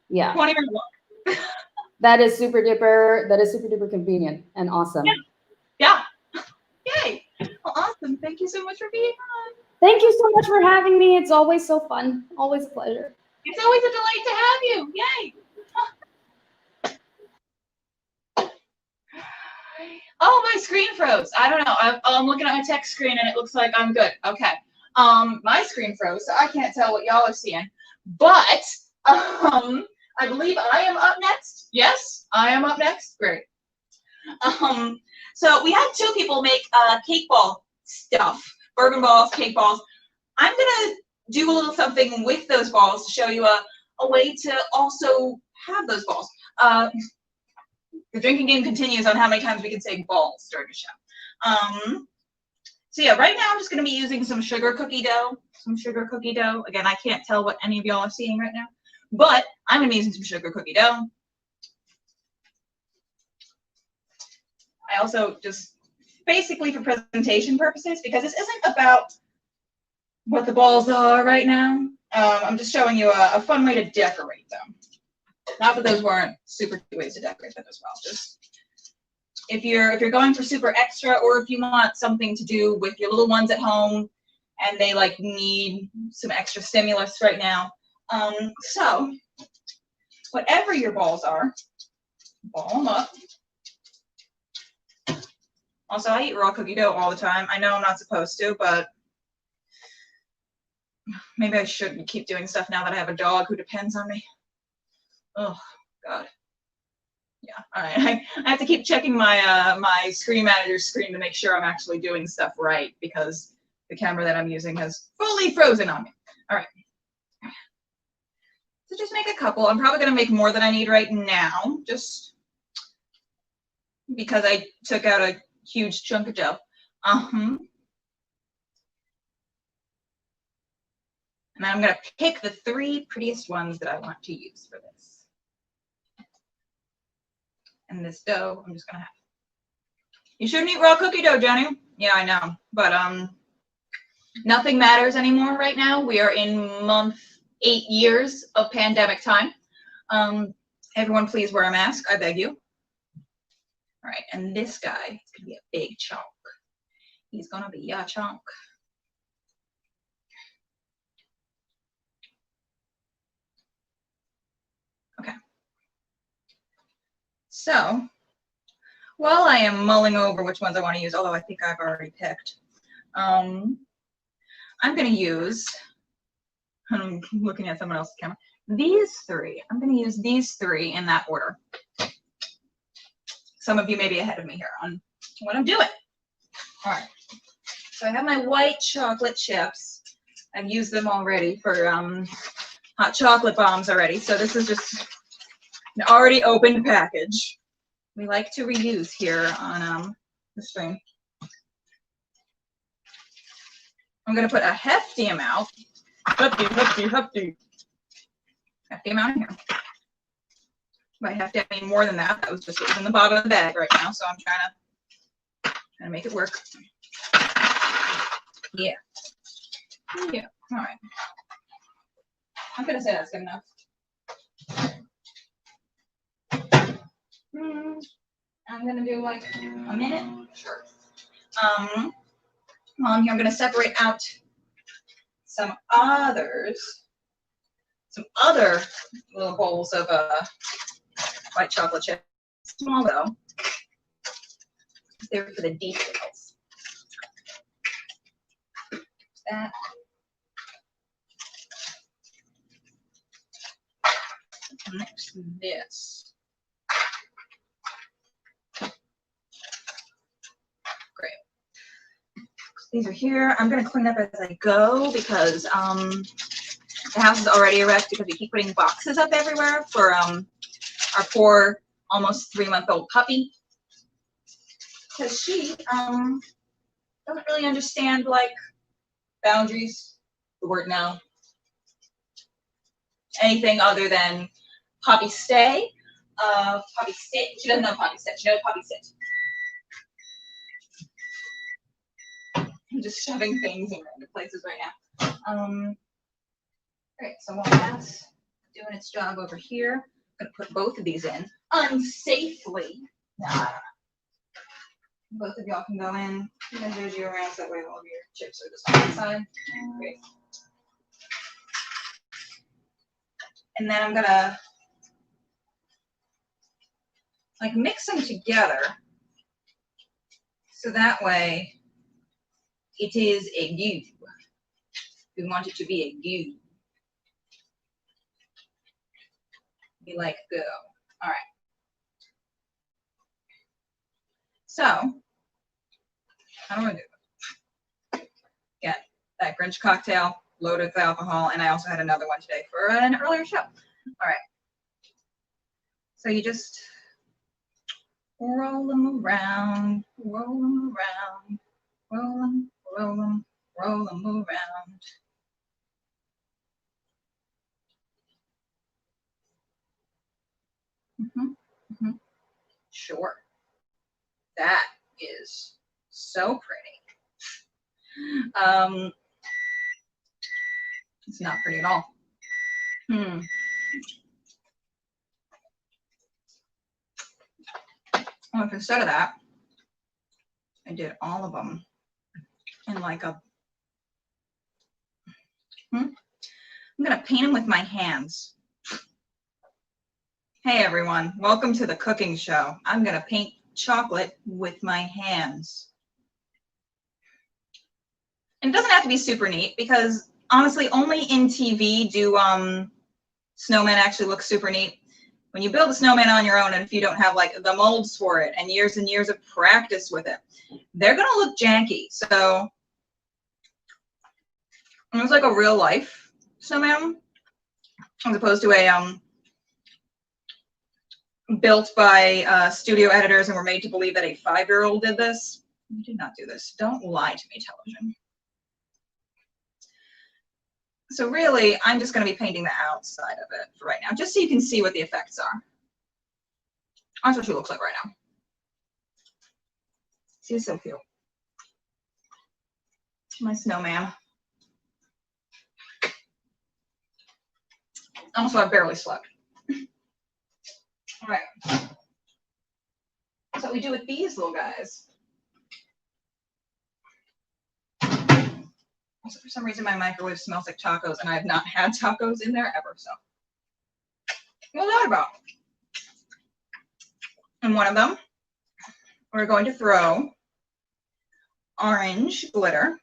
Yeah. 20-minute walk. That is super duper convenient and awesome. Yeah. Yay. Well, awesome. Thank you so much for being on. Thank you so much for having me. It's always so fun. Always a pleasure. It's always a delight to have you. Yay. Oh, my screen froze. I don't know. I'm looking at my text screen and it looks like I'm good. Okay. My screen froze, so I can't tell what y'all are seeing. But I believe I am up next. Yes, I am up next. Great. So we had two people make cake ball stuff, bourbon balls, cake balls. I'm gonna do a little something with those balls to show you a way to also have those balls. The drinking game continues on how many times we can say balls during a show. So yeah, right now I'm just gonna be using some sugar cookie dough. Again, I can't tell what any of y'all are seeing right now, but I'm gonna be using some sugar cookie dough. I also just basically for presentation purposes, because this isn't about what the balls are right now. I'm just showing you a fun way to decorate them. Not that those weren't super cute ways to decorate them as well. Just if you're going for super extra, or if you want something to do with your little ones at home and they like need some extra stimulus right now. So whatever your balls are, ball them up. Also, I eat raw cookie dough all the time. I know I'm not supposed to, but maybe I shouldn't keep doing stuff now that I have a dog who depends on me. Oh, God. Yeah, all right. I have to keep checking my my screen manager's screen to make sure I'm actually doing stuff right, because the camera that I'm using has fully frozen on me. All right. So just make a couple. I'm probably going to make more than I need right now, just because I took out a huge chunk of dough. And I'm going to pick the 3 prettiest ones that I want to use for this. And this dough, I'm just going to have. You shouldn't eat raw cookie dough, Jenny. Yeah, I know. But nothing matters anymore right now. We are in month 8 years of pandemic time. Everyone please wear a mask, I beg you. All right, and this guy is going to be a big chunk. He's going to be a chunk. Okay. So, while I am mulling over which ones I want to use, although I think I've already picked, I'm going to use, I'm looking at someone else's camera, these 3. I'm going to use these 3 in that order. Some of you may be ahead of me here on what I'm doing. All right. So I have my white chocolate chips. I've used them already for hot chocolate bombs already. So this is just an already opened package. We like to reuse here on the stream. I'm going to put a hefty amount. Hefty. Hefty amount in here. Might have to have more than that. That was just what was in the bottom of the bag right now, so I'm trying to make it work. Yeah. Yeah. All right. I'm gonna say that's good enough. I'm gonna do like a minute. Sure. On here, I'm gonna separate out some other little bowls of white chocolate chip. Small though. They're for the details. That. Next, this. Great. These are here. I'm gonna clean up as I go because the house is already a wreck because we keep putting boxes up everywhere for our poor almost 3-month-old puppy. Because she doesn't really understand like boundaries, the word no, anything other than puppy stay, puppy sit. She doesn't know puppy sit. She knows puppy sit. I'm just shoving things in random places right now. Great. So while that's doing its job over here, I'm gonna put both of these in unsafely. Both of y'all can go in. I'm gonna move you around so that way all of your chips are just on the side. Great. And then I'm gonna like mix them together so that way it is a goo. We want it to be a goo. Be like go. All right. So how do I do it? Yeah, that Grinch cocktail loaded with alcohol, and I also had another one today for an earlier show. All right. So you just roll them around, roll them around, roll them, roll them, roll them around. Sure. That is so pretty. It's not pretty at all. Well, if instead of that, I did all of them in like a, I'm gonna paint them with my hands. Hey everyone, welcome to the cooking show. I'm gonna paint chocolate with my hands. And it doesn't have to be super neat because honestly, only in TV do snowmen actually look super neat. When you build a snowman on your own and if you don't have like the molds for it and years of practice with it, they're gonna look janky. So it was like a real life snowman as opposed to a built by studio editors and were made to believe that a 5-year-old did this. You did not do this. Don't lie to me, television. So really, I'm just going to be painting the outside of it for right now, just so you can see what the effects are. That's what she looks like right now. She's so cute. My snowman. Also, I barely slept. All right. That's what we do with these little guys. Also, for some reason, my microwave smells like tacos, and I have not had tacos in there ever, so. What's that about? And one of them, we're going to throw orange glitter.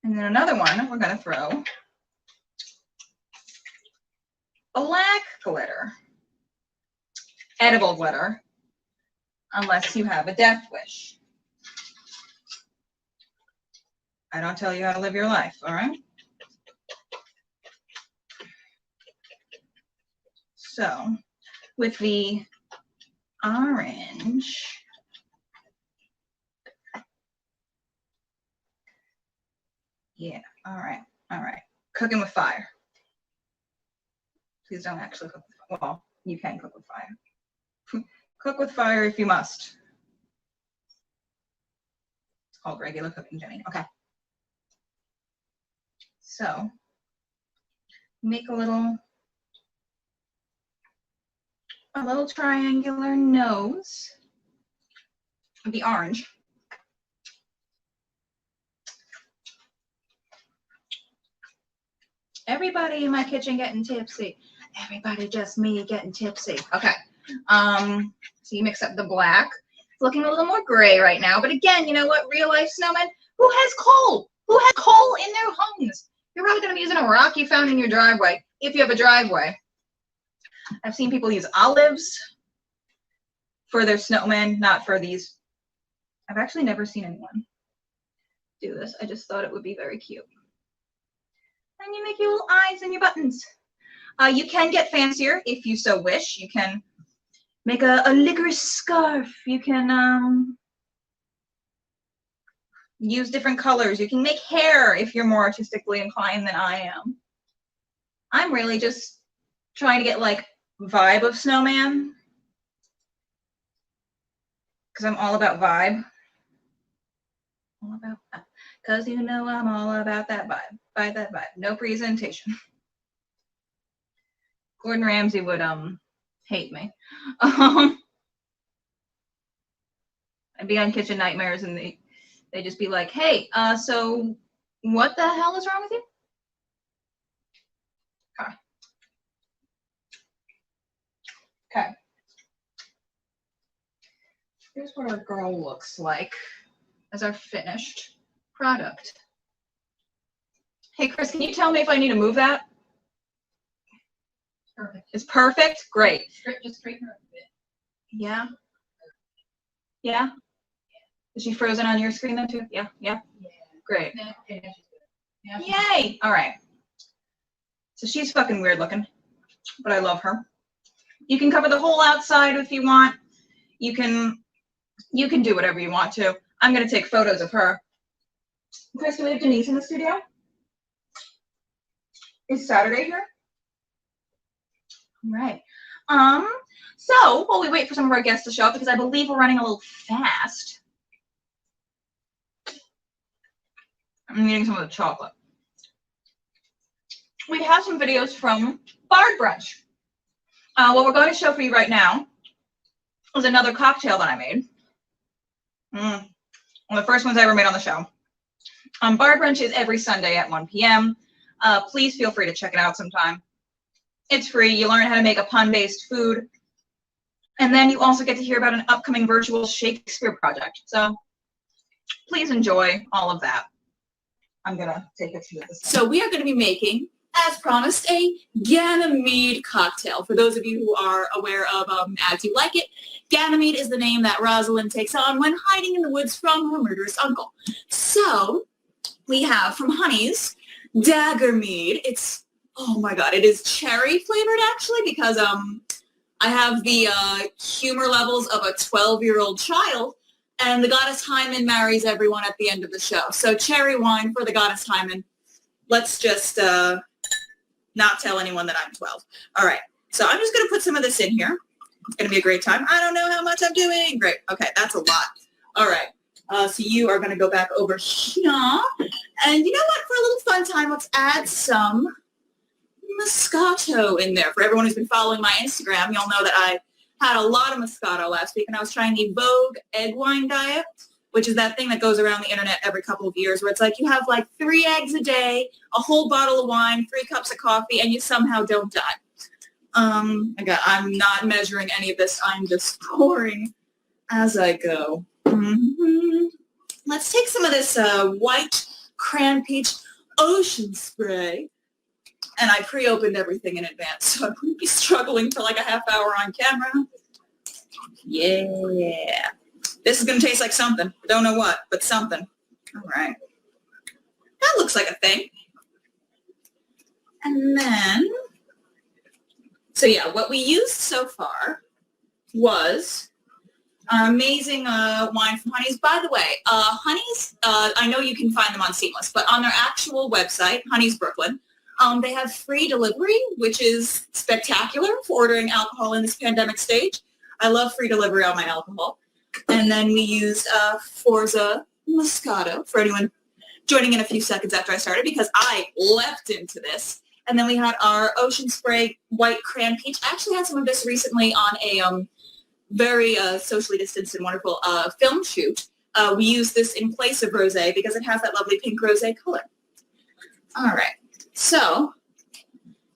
And then another one, we're going to throw black glitter. Edible glitter, unless you have a death wish. I don't tell you how to live your life, all right? So, with the orange, yeah, all right, all right. cooking with fire. Please don't actually cook with fire. Well, you can cook with fire. Cook with fire if you must. It's called regular cooking, Jenny. Okay. So, make a little triangular nose of the orange. Everybody in my kitchen getting tipsy. Everybody just me getting tipsy. Okay. So you mix up the black. It's looking a little more gray right now, but again, you know what? Real life snowmen, who has coal? Who has coal in their homes? You're probably going to be using a rock you found in your driveway, if you have a driveway. I've seen people use olives for their snowmen, not for these. I've actually never seen anyone do this. I just thought it would be very cute. And you make your little eyes and your buttons. You can get fancier if you so wish. You can make a licorice scarf. You can use different colors. You can make hair if you're more artistically inclined than I am. I'm really just trying to get like vibe of snowman, because I'm all about vibe. All about that. Because you know I'm all about that vibe. By that vibe. No presentation. Gordon Ramsay would hate me. I'd be on Kitchen Nightmares and they'd just be like, hey, so what the hell is wrong with you? Okay. Okay. Here's what our girl looks like as our finished product. Hey, Chris, can you tell me if I need to move that? Perfect. It's perfect? Great. Just straighten her up a bit. Yeah. Yeah? Is she frozen on your screen though too? Yeah, yeah. Yeah. Great. No, okay, now she's good. Now she's Yay! All right. So she's fucking weird looking, but I love her. You can cover the whole outside if you want. You can do whatever you want to. I'm gonna take photos of her. Chris, do we have Denise in the studio? Is Saturday here? All right. So while we wait for some of our guests to show up, because I believe we're running a little fast, I'm eating some of the chocolate. We have some videos from Bard Brunch. What we're going to show for you right now is another cocktail that I made. One of the first ones I ever made on the show. Bard Brunch is every Sunday at 1 p.m. Please feel free to check it out sometime. It's free. You learn how to make a pun-based food. And then you also get to hear about an upcoming virtual Shakespeare project. So please enjoy all of that. I'm going to take a few of this. So we are going to be making, as promised, a Ganymede cocktail. For those of you who are aware of As You Like It, Ganymede is the name that Rosalind takes on when hiding in the woods from her murderous uncle. So we have from Honey's Dagger Mead. It's, oh my God, it is cherry flavored actually, because I have the humor levels of a 12-year-old child, and the goddess Hymen marries everyone at the end of the show. So cherry wine for the goddess Hymen. Let's just not tell anyone that I'm 12. All right, so I'm just going to put some of this in here. It's going to be a great time. I don't know how much I'm doing. Great. Okay, that's a lot. All right. So you are going to go back over here. And you know what? For a little fun time, let's add some Moscato in there. For everyone who's been following my Instagram, you'll know that I had a lot of Moscato last week, and I was trying the Vogue egg wine diet, which is that thing that goes around the internet every couple of years, where it's like you have like 3 eggs a day, a whole bottle of wine, 3 cups of coffee, and you somehow don't die. Again, I'm not measuring any of this. I'm just pouring as I go. Let's take some of this white cran peach ocean spray. And I pre-opened everything in advance, so I wouldn't be struggling for like a half hour on camera. Yeah. This is going to taste like something. Don't know what, but something. All right. That looks like a thing. And then, so yeah, what we used so far was our amazing wine from Honey's. By the way, Honey's, I know you can find them on Seamless, but on their actual website, Honey's Brooklyn, They have free delivery, which is spectacular for ordering alcohol in this pandemic stage. I love free delivery on my alcohol. And then we used Forza Moscato for anyone joining in a few seconds after I started, because I leapt into this. And then we had our Ocean Spray White Cran Peach. I actually had some of this recently on a very socially distanced and wonderful film shoot. We used this in place of rosé because it has that lovely pink rosé color. All right. So,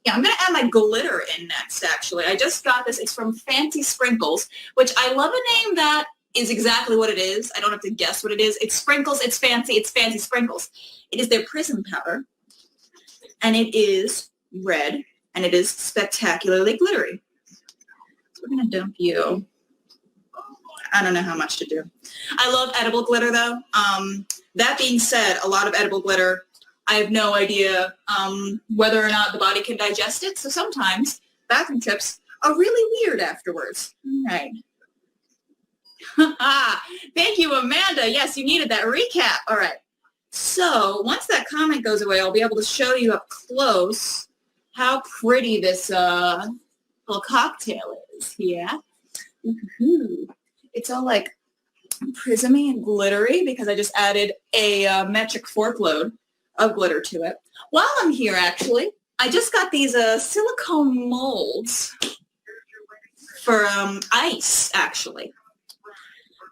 yeah, I'm going to add my glitter in next, actually. I just got this. It's from Fancy Sprinkles, which I love a name that is exactly what it is. I don't have to guess what it is. It's sprinkles. It's Fancy Sprinkles. It is their prism powder, and it is red, and it is spectacularly glittery. So we're going to dump you. I don't know how much to do. I love edible glitter, though. That being said, a lot of edible glitter, I have no idea whether or not the body can digest it. So sometimes bathroom trips are really weird afterwards. All right. Thank you, Amanda. Yes, you needed that recap. All right. So once that comment goes away, I'll be able to show you up close how pretty this little cocktail is. Yeah. Ooh. It's all like prismy and glittery because I just added a metric fork load of glitter to it. While I'm here, actually, I just got these silicone molds for ice, actually.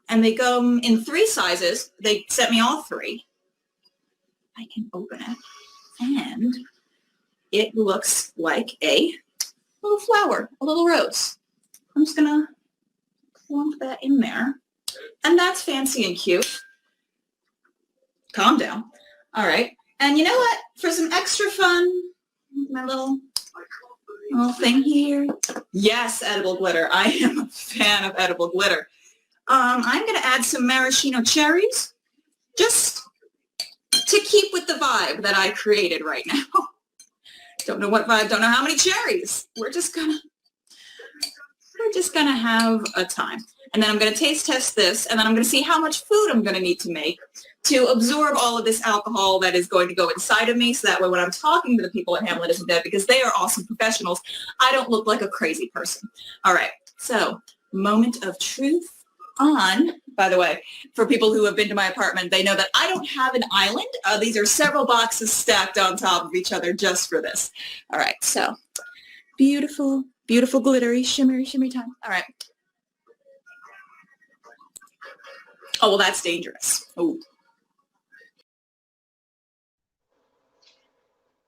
And they go in 3 sizes. They sent me all 3. I can open it. And it looks like a little flower, a little rose. I'm just going to plunk that in there. And that's fancy and cute. Calm down. All right. And you know what? For some extra fun, my little thing here. Yes, edible glitter. I am a fan of edible glitter. I'm going to add some maraschino cherries just to keep with the vibe that I created right now. Don't know what vibe, don't know how many cherries. We're just gonna have a time. And then I'm going to taste test this, and then I'm going to see how much food I'm going to need to make to absorb all of this alcohol that is going to go inside of me, so that way when I'm talking to the people at Hamlet Isn't Dead, because they are awesome professionals, I don't look like a crazy person. All right, so moment of truth on. By the way, for people who have been to my apartment, they know that I don't have an island. These are several boxes stacked on top of each other just for this. All right, so beautiful, beautiful, glittery, shimmery, shimmery time. All right. Oh, well, that's dangerous. Oh.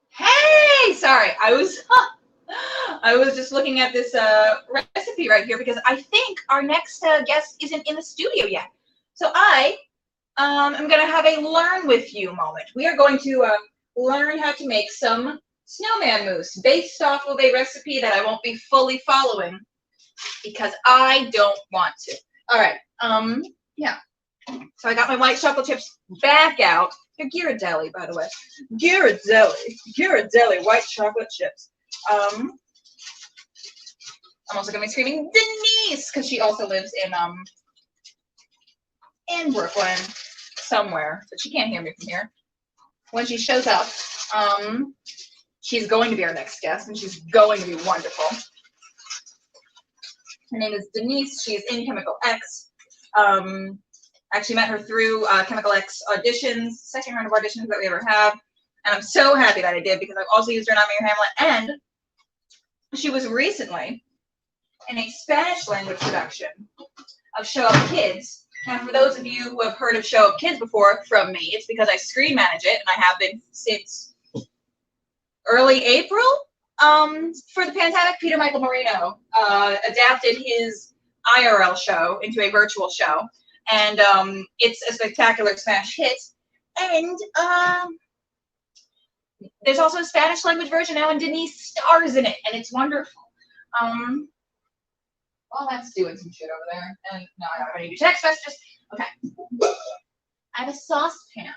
Hey, sorry, I was just looking at this recipe right here because I think our next guest isn't in the studio yet. So I am going to have a learn with you moment. We are going to learn how to make some snowman mousse based off of a recipe that I won't be fully following because I don't want to. All right. Yeah. So I got my white chocolate chips back out. They're Ghirardelli, by the way. Ghirardelli white chocolate chips. I'm also gonna be screaming Denise because she also lives in Brooklyn somewhere, but she can't hear me from here. When she shows up, she's going to be our next guest, and she's going to be wonderful. Her name is Denise. She's in Chemical X. I actually met her through Chemical X auditions, second round of auditions that we ever have. And I'm so happy that I did because I've also used her in I'm Your Hamlet. And she was recently in a Spanish language production of Show Up Kids. Now, for those of you who have heard of Show Up Kids before from me, it's because I screen manage it, and I have been since early April. For the pandemic, Peter Michael Marino adapted his IRL show into a virtual show. And it's a spectacular smash hit. And there's also a Spanish language version now, and Denise stars in it, and it's wonderful. Well, that's doing some shit over there. And no, I don't have any new text messages. Okay. I have a saucepan.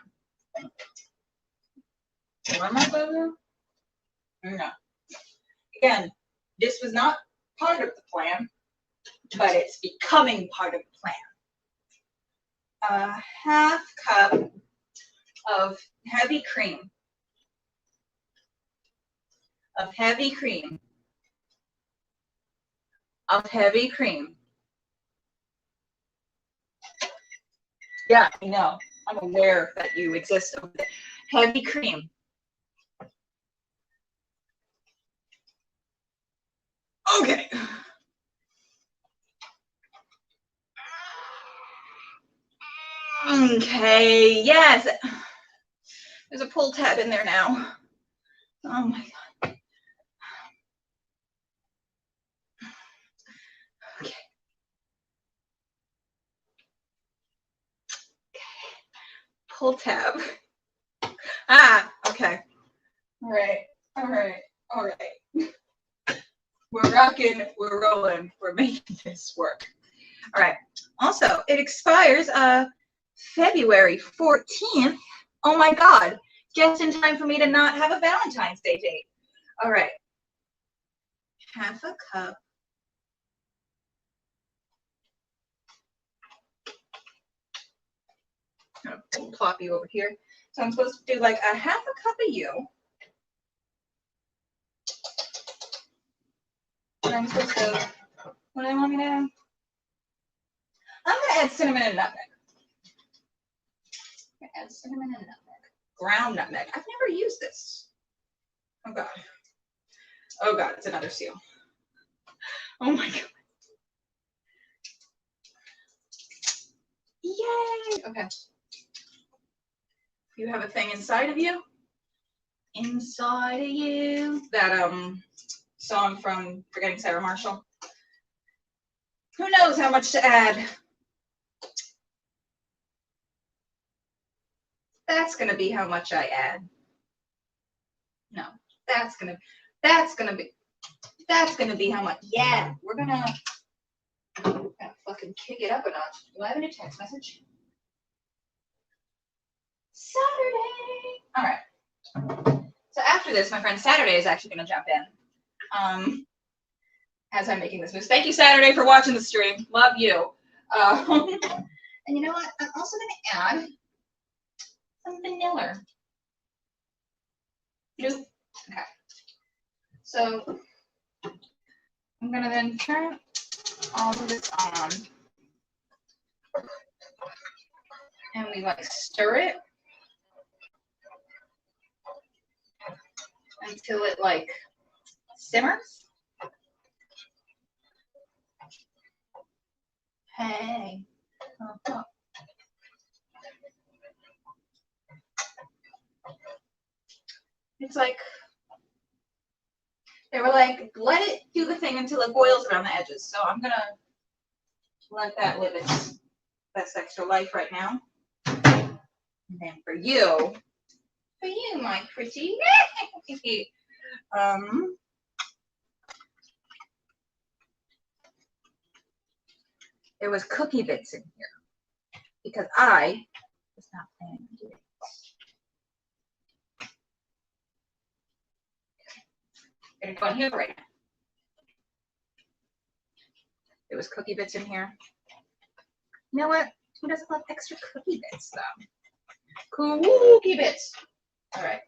Where am I going? No. Again, this was not part of the plan, but it's becoming part of the plan. A half cup of heavy cream. of heavy cream. Of heavy cream. Yeah, I know. I'm aware that you exist over there. Heavy cream. Okay. Okay, yes. There's a pull tab in there now. Oh my God. Okay. Pull tab. Ah, okay. All right, all right, all right. We're rocking, we're rolling, we're making this work. All right. Also, it expires February 14th. Oh my God. Just in time for me to not have a Valentine's Day date. All right. Half a cup. I'm going to plop you over here. So I'm supposed to do like a half a cup of you. And I'm supposed to, what do they want me to have? I'm going to add cinnamon and nutmeg. I'm going to add cinnamon and nutmeg. Ground nutmeg. I've never used this. Oh God. Oh God, it's another seal. Oh my God. Yay! Okay. You have a thing inside of you. Inside of you. That song from Forgetting Sarah Marshall. Who knows how much to add? That's gonna be how much I add. No, that's gonna be how much. Yeah, we're gonna fucking kick it up a notch. Do I have a new text message? Saturday. All right. So after this, my friend Saturday is actually gonna jump in. As I'm making this move. Thank you, Saturday, for watching the stream. Love you. And you know what? I'm also gonna add some vanilla. Just okay. So I'm gonna then turn all of this on, and we like stir it until it like simmers. Hey. Uh-huh. It's like they were like, let it do the thing until it boils around the edges. So I'm gonna let that live its best extra life right now. And then for you, my pretty, there was cookie bits in here because I was not planning to do it. I'm gonna go in here right now. There was cookie bits in here. You know what? Who doesn't love extra cookie bits though? Cookie bits. All right.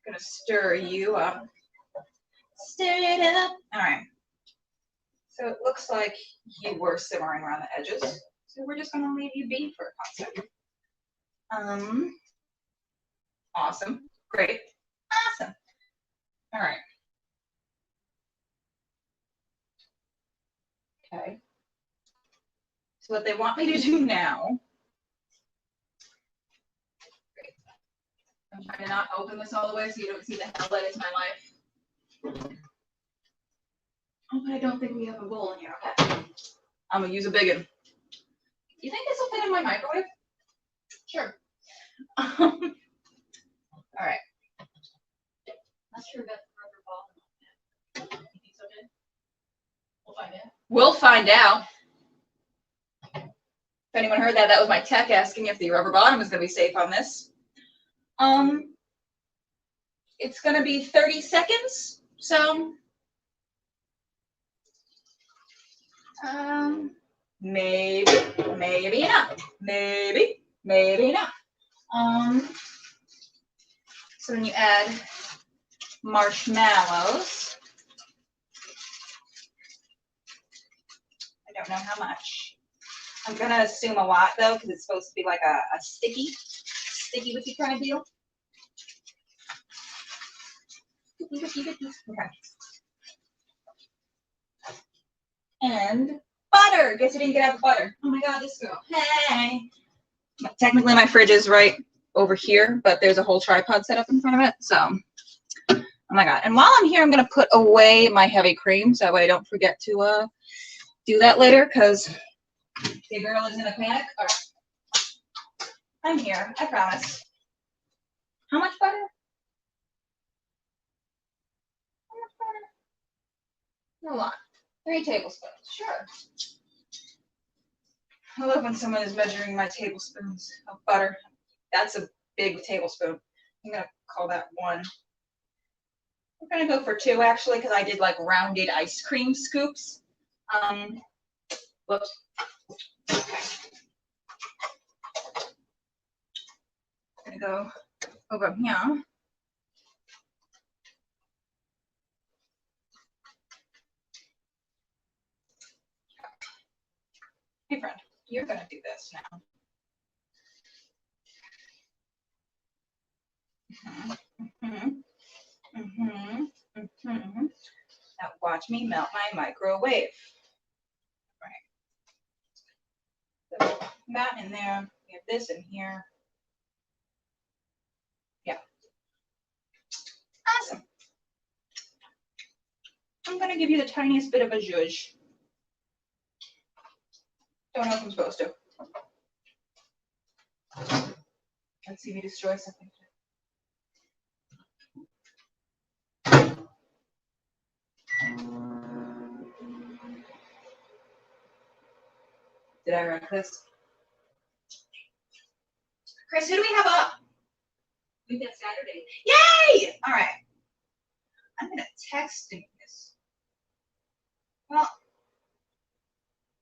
Gonna stir you up. Stir it up. All right. So it looks like you were simmering around the edges. So we're just gonna leave you be for a hot second. Awesome. Great. Awesome. All right. Okay. So what they want me to do now, I'm trying to not open this all the way so you don't see the hell that is my life. Oh, but I don't think we have a bowl in here. Okay. I'm gonna use a big one. You think this will fit in my microwave? Sure. All right. Not sure about the rubber ball. You think so, Jen? We'll find out. We'll find out. If anyone heard that, that was my tech asking if the rubber bottom is going to be safe on this. It's going to be 30 seconds. So, maybe not. Maybe not. So when you add marshmallows. I don't know how much. I'm gonna assume a lot though, because it's supposed to be like a sticky whippy kind of deal. Okay. And butter. Guess I didn't get out the butter. Oh my god, this girl. Hey. Technically my fridge is right over here, but there's a whole tripod set up in front of it. So, oh my god. And while I'm here, I'm gonna put away my heavy cream so that way I don't forget to do that later, because the girl is in a panic. All right. I'm here, I promise. How much butter? A lot. 3 tablespoons, sure. I love when someone is measuring my tablespoons of butter. That's a big tablespoon. I'm gonna call that 1. I'm gonna go for 2 actually, because I did like rounded ice cream scoops. Whoops. Okay. I'm gonna go over here. Hey friend, you're gonna do this now. Now watch me melt my microwave. Right. So that in there. We have this in here. Yeah. Awesome. I'm gonna give you the tiniest bit of a zhuzh. Don't know if I'm supposed to. Let's see me destroy something. Did I wreck this? Chris, who do we have up? We've got Saturday. Yay! All right. I'm gonna text him this. Well,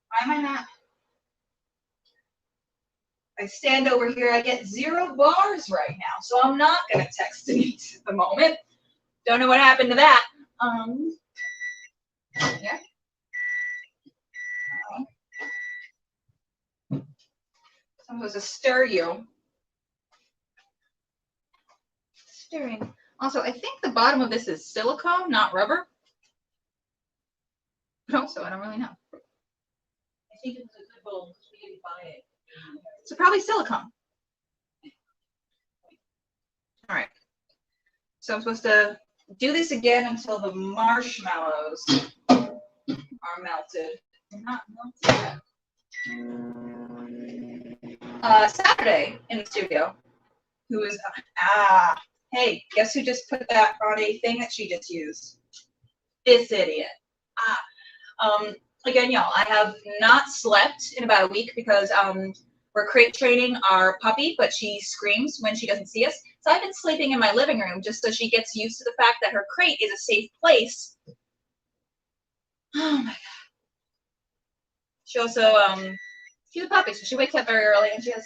why am I not? I stand over here, I get 0 bars right now, so I'm not gonna text him at the moment. Don't know what happened to that. Yeah. I'm supposed to stir you. Stirring. Also, I think the bottom of this is silicone, not rubber. But also, I don't really know. I think it's a good bowl because we didn't buy it. So probably silicone. All right. So I'm supposed to do this again until the marshmallows are melted. They're not melted yet. Saturday in the studio, who is hey, guess who just put that on a thing that she just used? This idiot. Again, y'all, I have not slept in about a week because we're crate training our puppy, but she screams when she doesn't see us. So I've been sleeping in my living room just so she gets used to the fact that her crate is a safe place. Oh my god. She also she's a puppy, so she wakes up very early and she has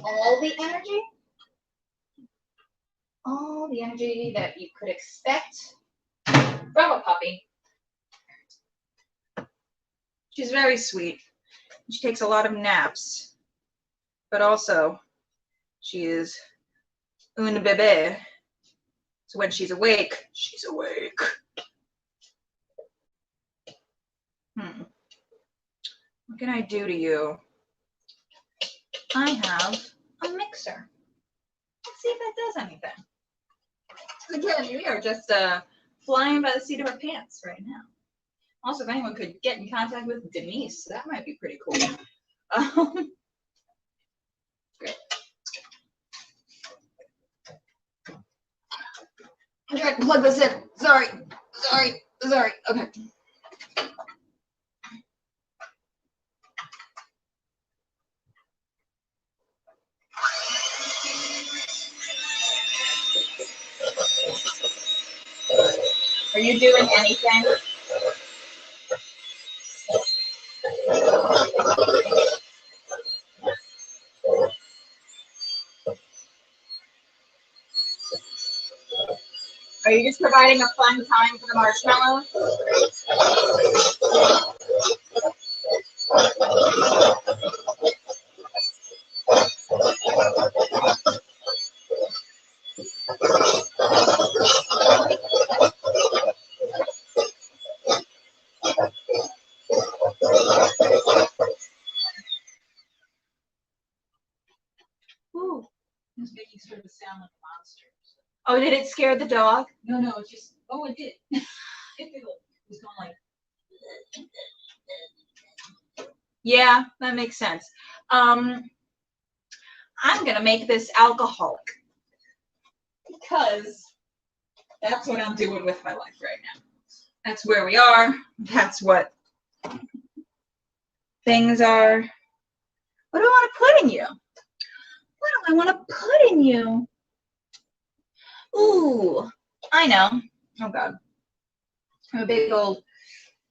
all the energy that you could expect from a puppy. She's very sweet. She takes a lot of naps, but also she is une bébé. So when she's awake, she's awake. What can I do to you? I have a mixer. Let's see if that does anything. Again, we are just flying by the seat of our pants right now. Also, if anyone could get in contact with Denise, that might be pretty cool. Great. I'm trying to plug this in. Sorry. Okay. Are you doing anything? Are you just providing a fun time for the marshmallows? Ooh. It's making sort of sound like a monster. Oh, did it scare the dog? No, no, it's just, oh, it did. It did. It was going like, Yeah, that makes sense. I'm gonna make this alcoholic because that's what I'm doing with my life right now. That's where we are. That's what things are. What do I want to put in you? What do I want to put in you? Ooh, I know. Oh God. I'm a big old,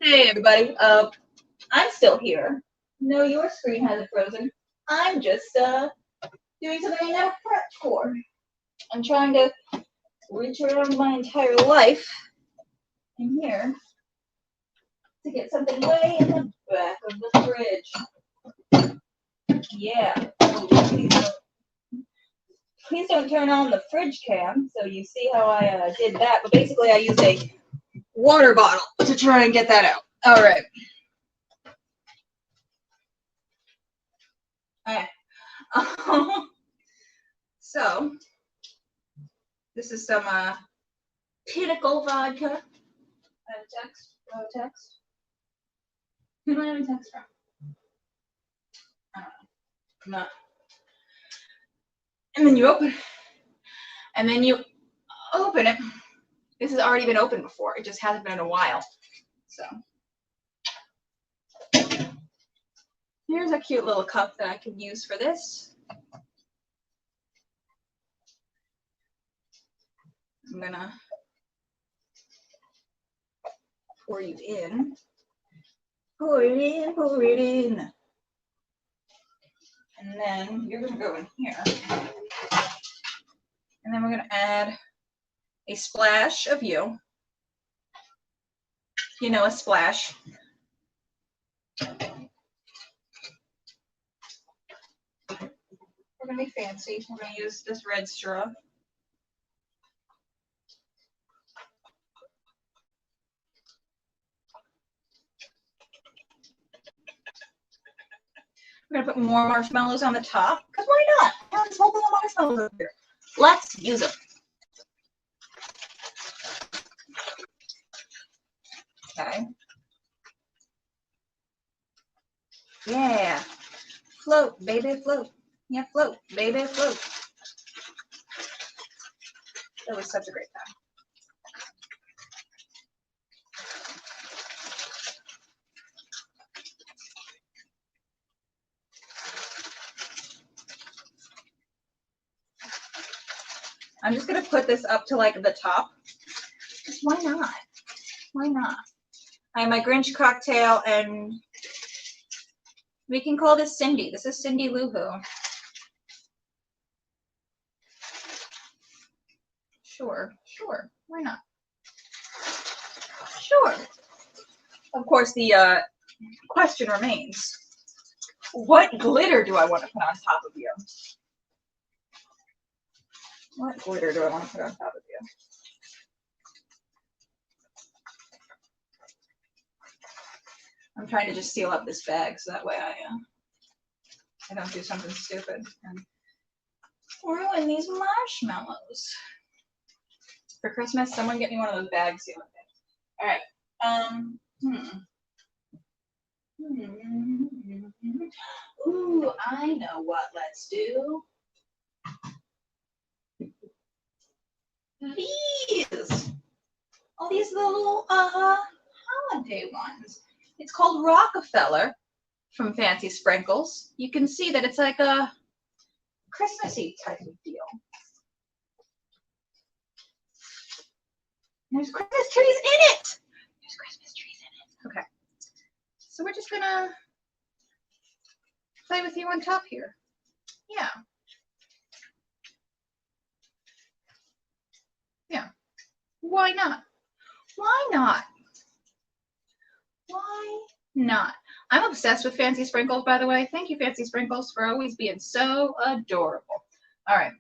hey everybody. I'm still here. No, your screen hasn't frozen. I'm just doing something I never prepped for. I'm trying to reach around my entire life in here to get something way in the back of the fridge. Yeah. Please don't turn on the fridge cam so you see how I did that. But basically I used a water bottle to try and get that out. All right. Okay. So this is some Pinnacle vodka. I have a text. I have a text. Who do I have a text from? I don't know. Not. And then you open it. And then you open it. This has already been opened before. It just hasn't been in a while. So here's a cute little cup that I can use for this. I'm gonna pour you in. Pour it in, pour it in. And then you're gonna go in here. And then we're gonna add a splash of you. You know, a splash. We're gonna be fancy. We're gonna use this red straw. We're gonna put more marshmallows on the top, because why not? There's a whole bunch of marshmallows up here. Let's use them. Okay. Yeah. Float, baby, float. Yeah, float, baby, float. That was such a great time. I'm just gonna put this up to like the top. Just why not? Why not? I have my Grinch cocktail, and we can call this Cindy. This is Cindy Lou Who. Sure, sure. Why not? Sure. Of course, the question remains: what glitter do I want to put on top of you? What glitter do I want to put on top of you? I'm trying to just seal up this bag so that way I don't do something stupid and ruin these marshmallows. For Christmas, someone get me one of those bag sealing things. All right. Ooh, I know what let's do. These. All these little holiday ones. It's called Rockefeller from Fancy Sprinkles. You can see that it's like a Christmassy type of deal. There's Christmas trees in it. There's Christmas trees in it. Okay. So we're just gonna play with you on top here. Yeah. Yeah. Why not? Why not? Why not? I'm obsessed with Fancy Sprinkles, by the way. Thank you, Fancy Sprinkles, for always being so adorable. All right.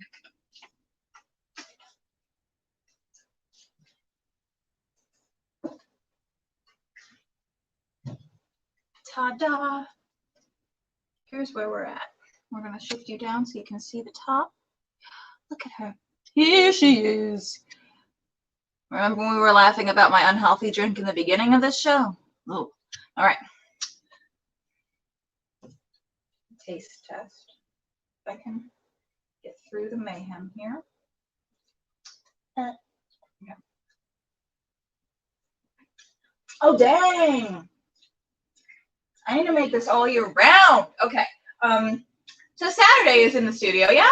Ta-da! Here's where we're at. We're going to shift you down so you can see the top. Look at her. Here she is. Remember when we were laughing about my unhealthy drink in the beginning of this show? Oh, all right. Taste test. If I can get through the mayhem here. Yeah. Oh, dang. I need to make this all year round. Okay. So Saturday is in the studio, yeah?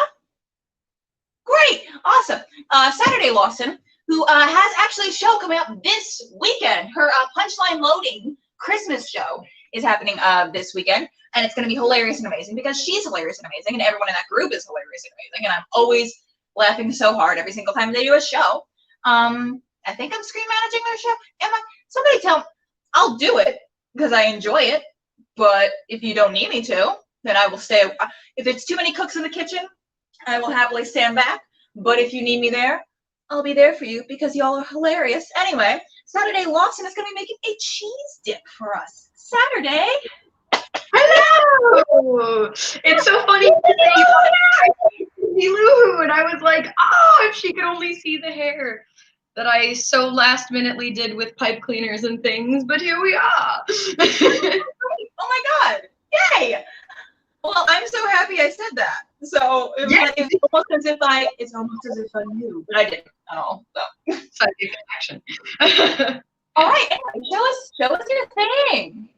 Great. Awesome. Saturday Lawson, who has actually a show coming up this weekend. Her Punchline Loading Christmas show is happening this weekend. And it's going to be hilarious and amazing because she's hilarious and amazing. And everyone in that group is hilarious and amazing. And I'm always laughing so hard every single time they do a show. I think I'm screen managing their show. Am I? Somebody tell me. I'll do it because I enjoy it. But if you don't need me to, then I will stay. If it's too many cooks in the kitchen, I will happily stand back. But if you need me there, I'll be there for you because y'all are hilarious. Anyway, Saturday Lawson is going to be making a cheese dip for us. Saturday. Hello! It's so funny today. Lou, and I was like, oh, if she could only see the hair that I so last minutely did with pipe cleaners and things, but here we are. Oh my God! Yay! Well, I'm so happy I said that. So it's almost as if I knew, but I didn't at all. So. Psychic connection. All right, anyway, show us your thing.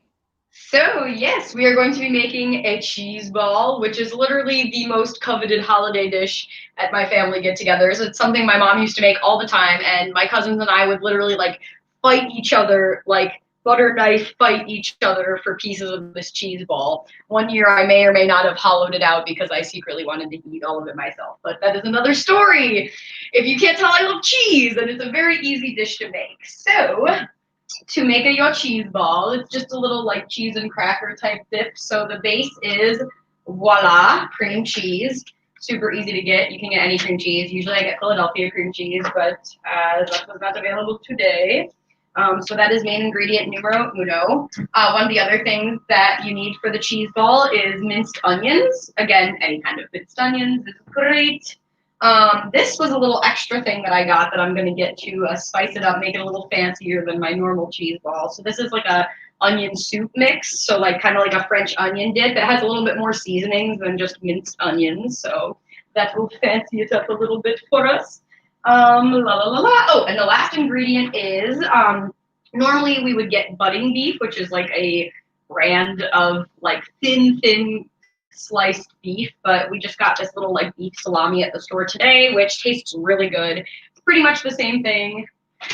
So yes, we are going to be making a cheese ball, which is literally the most coveted holiday dish at my family get-togethers. It's something my mom used to make all the time, and my cousins and I would literally like fight each other, like butter knife fight each other for pieces of this cheese ball. One year I may or may not have hollowed it out because I secretly wanted to eat all of it myself, but that is another story. If you can't tell, I love cheese, and it's a very easy dish to make. So to make your cheese ball, it's just a little like cheese and cracker type dip. So the base is, voila, cream cheese. Super easy to get. You can get any cream cheese. Usually I get Philadelphia cream cheese, but that was not available today. So that is main ingredient numero uno. One of the other things that you need for the cheese ball is minced onions. Again, any kind of minced onions is great. This was a little extra thing that I got that I'm going to get to spice it up, make it a little fancier than my normal cheese ball. So this is like a onion soup mix, so like kind of like a French onion dip. It has a little bit more seasonings than just minced onions, so that will fancy it up a little bit for us. Oh, and the last ingredient is, normally we would get budding beef, which is like a brand of like thin sliced beef, but we just got this little like beef salami at the store today, which tastes really good. It's pretty much the same thing.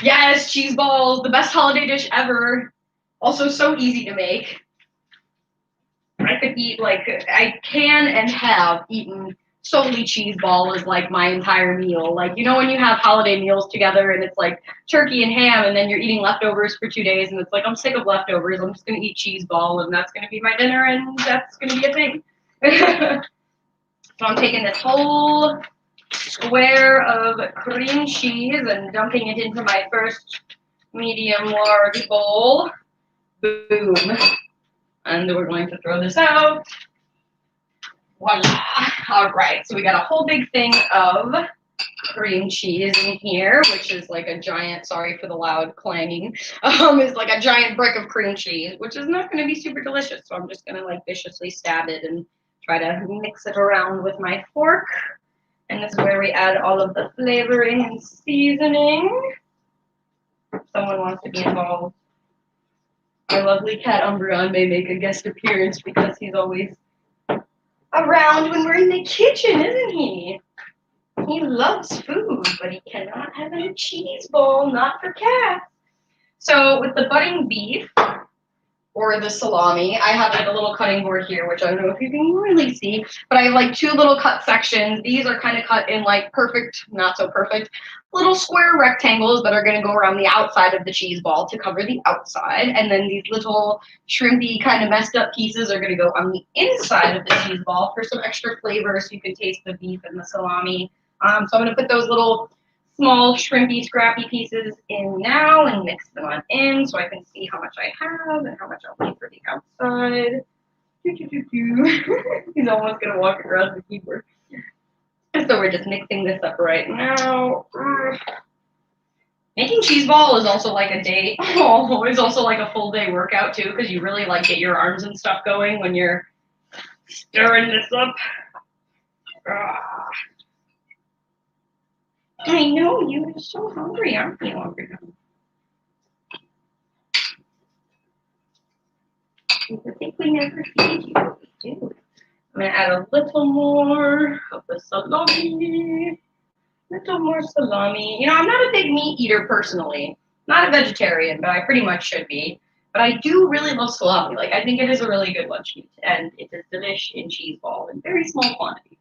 Yes, cheese balls, the best holiday dish ever. Also so easy to make. I could eat like, I can and have eaten solely cheese ball as like my entire meal. Like, you know when you have holiday meals together and it's like turkey and ham and then you're eating leftovers for 2 days and it's like, I'm sick of leftovers, I'm just gonna eat cheese ball and that's gonna be my dinner and that's gonna be a thing. So I'm taking this whole square of cream cheese and dumping it into my first medium large bowl. Boom. And we're going to throw this out. Voila. All right, so we got a whole big thing of cream cheese in here, which is like a giant, sorry for the loud clanging, is like a giant brick of cream cheese, which is not going to be super delicious. So I'm just going to like viciously stab it and try to mix it around with my fork. And this is where we add all of the flavoring and seasoning. If someone wants to be involved, our lovely cat Umbreon may make a guest appearance because he's always around when we're in the kitchen, isn't he? He loves food, but he cannot have a cheese ball, not for cats. So with the budding beef, or the salami. I have like a little cutting board here, which I don't know if you can really see, but I have like 2 little cut sections. These are kind of cut in like perfect, not so perfect, little square rectangles that are going to go around the outside of the cheese ball to cover the outside. And then these little shrimpy kind of messed up pieces are going to go on the inside of the cheese ball for some extra flavor so you can taste the beef and the salami. So I'm going to put those little small shrimpy scrappy pieces in now and mix them on in so I can see how much I have and how much I'll need for the outside. He's almost going to walk across the keyboard. So we're just mixing this up right now. Making cheese ball is also like a day. Oh, it's also like a full day workout too, because you really like get your arms and stuff going when you're stirring this up. I know you are so hungry. Aren't you hungry? I think we never feed you. We do. I'm gonna add a little more of the salami. Little more salami. You know, I'm not a big meat eater personally. Not a vegetarian, but I pretty much should be. But I do really love salami. Like, I think it is a really good lunch meat, and it's a delish in cheese ball in very small quantities.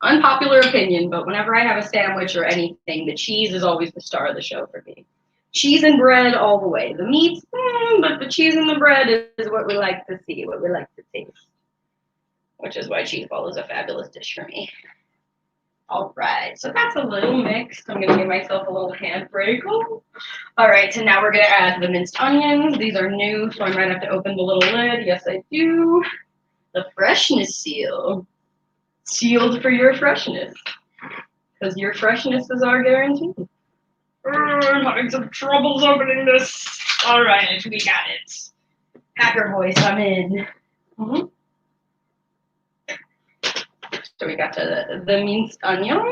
Unpopular opinion, but whenever I have a sandwich or anything, the cheese is always the star of the show for me. Cheese and bread all the way. The meats, but the cheese and the bread is what we like to see, what we like to taste. Which is why cheese ball is a fabulous dish for me. All right, so that's a little mixed. I'm gonna give myself a little handbrake. All right, so now we're gonna add the minced onions. These are new, so I might have to open the little lid. Yes, I do. The freshness seal. Sealed for your freshness. Because your freshness is our guarantee. I'm having some troubles opening this. All right, we got it. Hacker voice, I'm in. So we got the minced onion.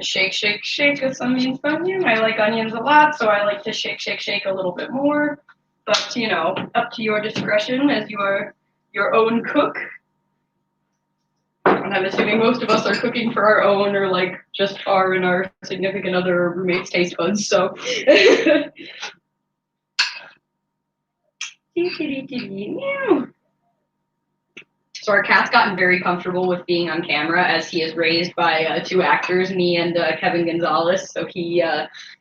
Shake, shake, shake with some minced onion. I like onions a lot, so I like to shake, shake, shake a little bit more. But, you know, up to your discretion as you are your own cook. And I'm assuming most of us are cooking for our own or like just our and our significant other roommates' taste buds, so. So our cat's gotten very comfortable with being on camera as he is raised by 2 actors, me and Kevin Gonzalez. So he's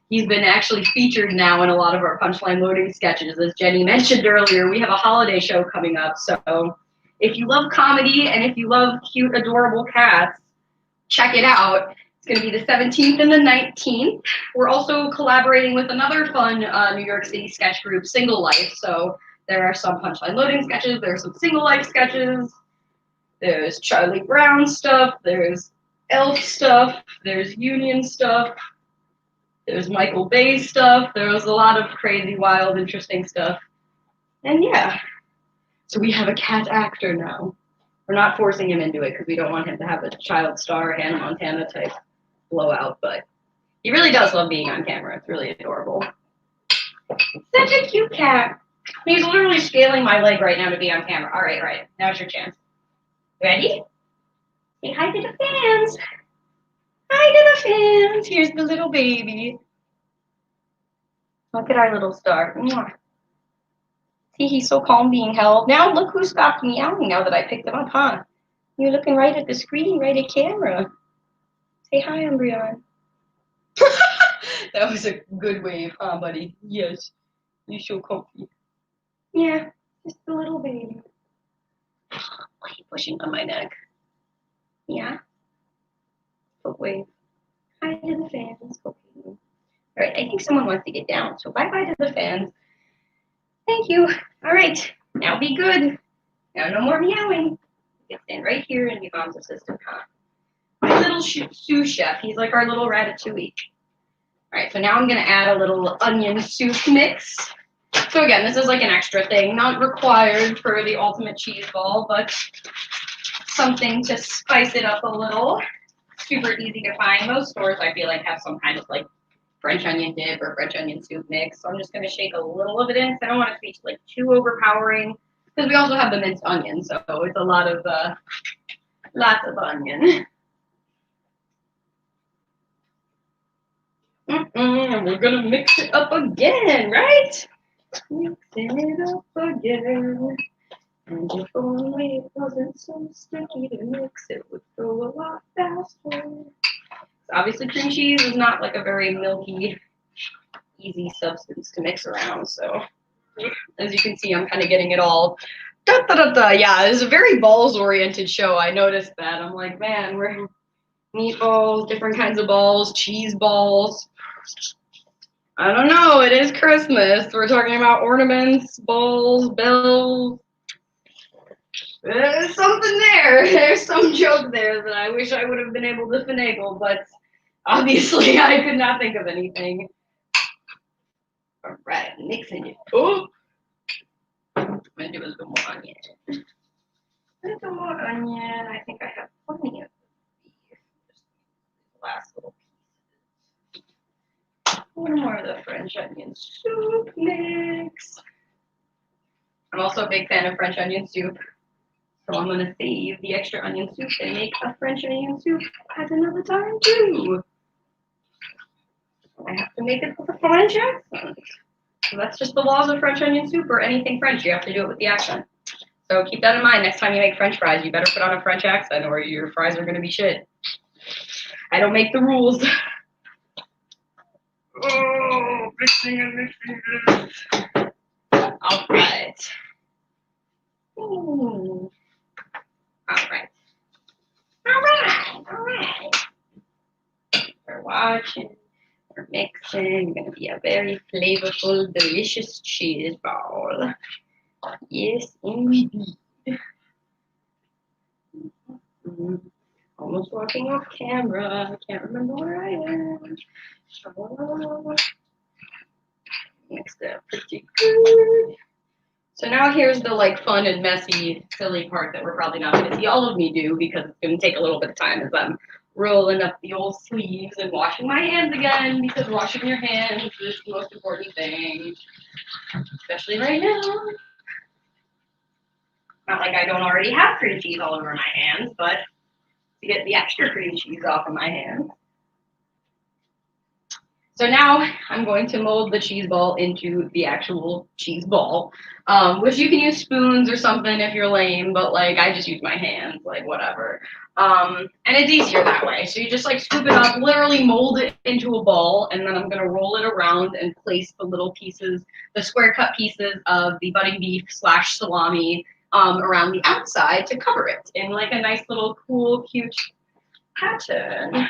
been actually featured now in a lot of our punchline loading sketches. As Jenny mentioned earlier, we have a holiday show coming up. So if you love comedy and if you love cute, adorable cats, check it out. It's going to be the 17th and the 19th. We're also collaborating with another fun New York City sketch group, Single Life. So there are some punchline loading sketches. There are some Single Life sketches. There's Charlie Brown stuff, there's Elf stuff, there's Union stuff, there's Michael Bay stuff. There was a lot of crazy, wild, interesting stuff. And yeah, so we have a cat actor now. We're not forcing him into it because we don't want him to have a child star Hannah Montana type blowout, but he really does love being on camera. It's really adorable. Such a cute cat. He's literally scaling my leg right now to be on camera. All right, now's your chance. Ready? Say hi to the fans. Hi to the fans. Here's the little baby. Look at our little star. Mwah. See, he's so calm being held. Now look who stopped meowing now that I picked him up, huh? You're looking right at the screen, right at camera. Say hi, Embryon. That was a good wave, huh, buddy? Yes. You're so comfy. Yeah, just a little baby. Why are you pushing on my neck? Yeah? Foot wave. Hi to the fans. Okay. All right, I think someone wants to get down, so bye-bye to the fans. Thank you. All right, now be good. Now no more meowing. You can stand right here and be mom's assistant, huh? My little sous chef. He's like our little ratatouille. All right, so now I'm going to add a little onion soup mix. So again, this is like an extra thing, not required for the ultimate cheese ball, but something to spice it up a little. Super easy to find. Most stores, I feel like, have some kind of like French onion dip or French onion soup mix. So I'm just going to shake a little of it in because I don't want it to be like too overpowering. Because we also have the minced onion, so it's a lot of lots of onion. And we're gonna mix it up again, right? Mixing it up again. And if only it wasn't so sticky to mix, it would go a lot faster. Obviously, cream cheese is not like a very milky, easy substance to mix around. So, as you can see, I'm kind of getting it all. Yeah, it's a very balls-oriented show. I noticed that. I'm like, man, we're meatballs, different kinds of balls, cheese balls. I don't know. It is Christmas. We're talking about ornaments, balls, bells. There's something there. There's some joke there that I wish I would have been able to finagle, but obviously I could not think of anything. All right, mixing it. Oh, I'm gonna do a little more onion. A little more onion. I think I have plenty of beef. Just the last little piece. A little more of the French onion soup mix. I'm also a big fan of French onion soup. So I'm gonna save the extra onion soup and make a French onion soup at another time too. I have to make it with a French accent. So that's just the laws of French onion soup or anything French. You have to do it with the accent. So keep that in mind next time you make French fries. You better put on a French accent or your fries are gonna be shit. I don't make the rules. Oh, mixing and mixing. All right. Ooh. All right. We're watching, we're mixing. Gonna be a very flavorful, delicious cheese ball. Yes, indeed. Almost walking off camera. I can't remember where I am. Mixed it up pretty good. So now here's the like fun and messy, silly part that we're probably not going to see all of me do because it's going to take a little bit of time as I'm rolling up the old sleeves and washing my hands again because washing your hands is the most important thing, especially right now. Not like I don't already have cream cheese all over my hands, but to get the extra cream cheese off of my hands. So now I'm going to mold the cheese ball into the actual cheese ball, which you can use spoons or something if you're lame, but like I just use my hands, like whatever. And it's easier that way. So you just like scoop it up, literally mold it into a ball, and then I'm gonna roll it around and place the little pieces, the square cut pieces of the budding beef / salami around the outside to cover it in like a nice little cool, cute pattern.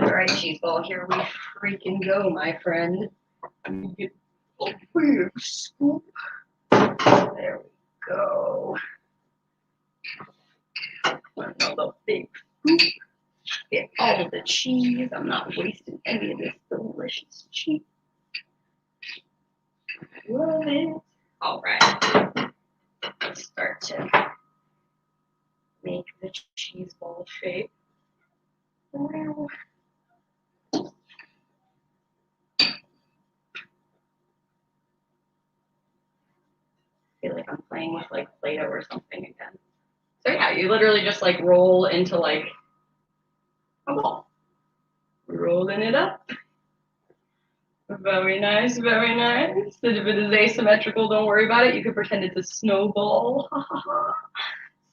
All right, cheese ball, here we freaking go, my friend. Get a big scoop. There we go. Another big scoop. Get all of the cheese. I'm not wasting any of this delicious cheese. Love it. All right. Let's start to make the cheese ball shape. Wow. I feel like I'm playing with like Play-Doh or something again. So yeah, you literally just like roll into like a ball. Rolling it up. Very nice, very nice. And if it is asymmetrical, don't worry about it. You can pretend it's a snowball.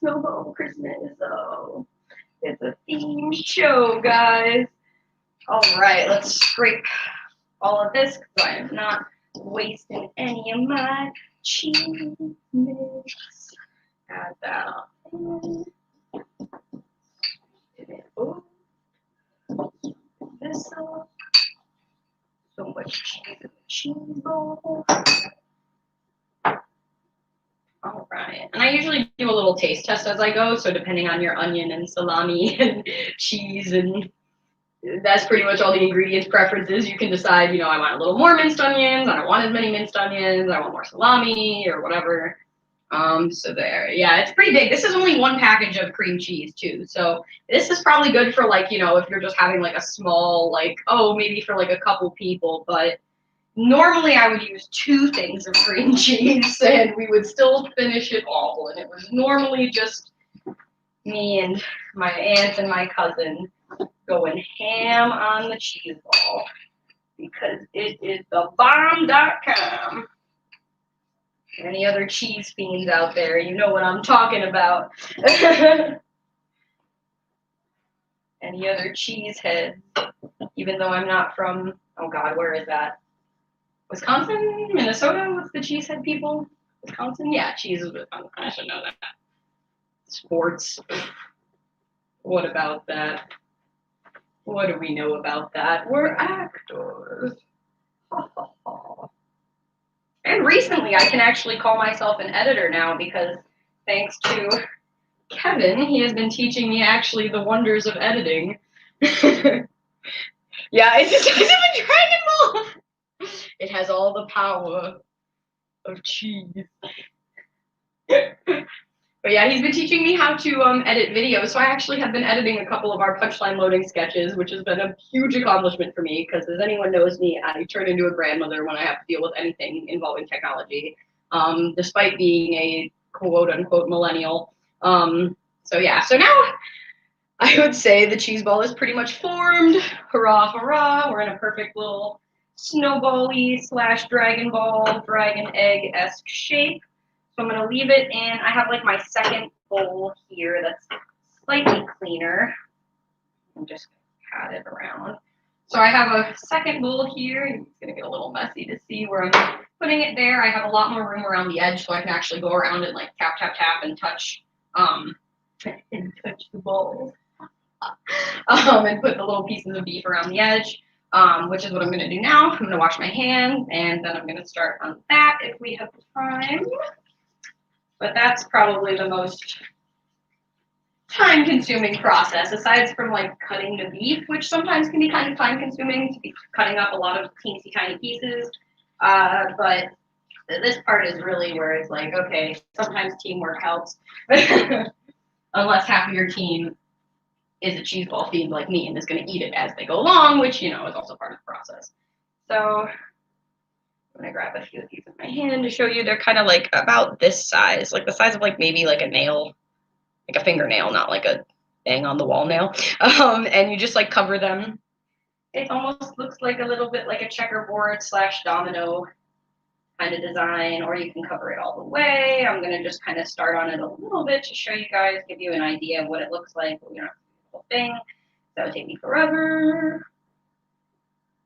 Snowball Christmas. Oh, it's a themed show, guys. All right, let's scrape all of this because I am not wasting any of my cheese mix. Add that on. Oh, this up. So much cheese in the cheese ball. All right, and I usually do a little taste test as I go. So depending on your onion and salami and cheese and that's pretty much all the ingredients preferences. You can decide, you know, I want a little more minced onions. I don't want as many minced onions. I want more salami or whatever. So there, yeah, it's pretty big. This is only one package of cream cheese too. So this is probably good for like, you know, if you're just having like a small, like, oh, maybe for like a couple people, but normally I would use 2 things of cream cheese and we would still finish it all. And it was normally just me and my aunt and my cousin going ham on the cheese ball because it is the bomb.com. Any other cheese fiends out there, you know what I'm talking about. Any other cheese heads, even though I'm not from, oh God, where is that? Wisconsin? Minnesota? What's the cheesehead people? Wisconsin? Yeah, cheese is Wisconsin. I should know that. Sports. What about that? What do we know about that? We're actors. And recently, I can actually call myself an editor now because thanks to Kevin, he has been teaching me actually the wonders of editing. Yeah, it's the size of a Dragon Ball. It has all the power of cheese. But yeah, he's been teaching me how to edit videos. So I actually have been editing a couple of our punchline loading sketches, which has been a huge accomplishment for me because as anyone knows me, I turn into a grandmother when I have to deal with anything involving technology, despite being a quote unquote millennial. So yeah, so now I would say the cheese ball is pretty much formed. Hurrah, hurrah. We're in a perfect little snowball-y / dragon ball, dragon egg-esque shape. So I'm going to leave it in. I have like my second bowl here that's slightly cleaner. And just pat it around. So I have a second bowl here. It's going to get a little messy to see where I'm putting it there. I have a lot more room around the edge so I can actually go around and like tap, tap, tap and touch the bowl. And put the little pieces of beef around the edge, which is what I'm going to do now. I'm going to wash my hands, and then I'm going to start on that if we have time. But that's probably the most time-consuming process, aside from like cutting the beef, which sometimes can be kind of time-consuming to be cutting up a lot of teensy tiny pieces. But this part is really where it's like, okay, sometimes teamwork helps, unless half of your team is a cheese ball fiend like me and is going to eat it as they go along, which, you know, is also part of the process. So I'm going to grab a few of these in my hand to show you. They're kind of like about this size, like the size of like maybe like a nail, like a fingernail, not like a bang on the wall nail. And you just like cover them. It almost looks like a little bit like a checkerboard / domino kind of design, or you can cover it all the way. I'm going to just kind of start on it a little bit to show you guys, give you an idea of what it looks like. You know, thing. That would take me forever.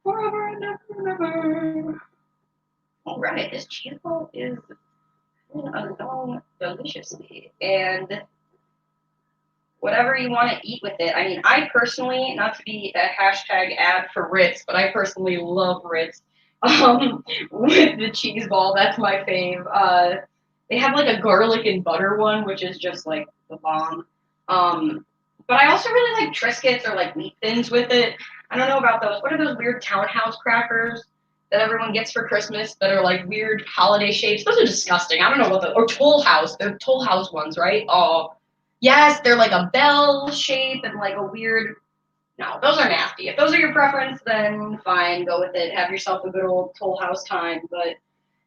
Forever and ever. All right, this cheese ball is undone deliciously. And whatever you want to eat with it. I mean, I personally, not to be a hashtag ad for Ritz, but I personally love Ritz. With the cheese ball, that's my fave. They have like a garlic and butter one, which is just like the bomb. But I also really like Triscuits or like wheat thins with it. I don't know about those. What are those weird townhouse crackers that everyone gets for Christmas that are like weird holiday shapes? Those are disgusting. I don't know what or Toll House. They're Toll House ones, right? Oh, yes, they're like a bell shape and like a weird. No, those are nasty. If those are your preference, then fine, go with it. Have yourself a good old Toll House time. But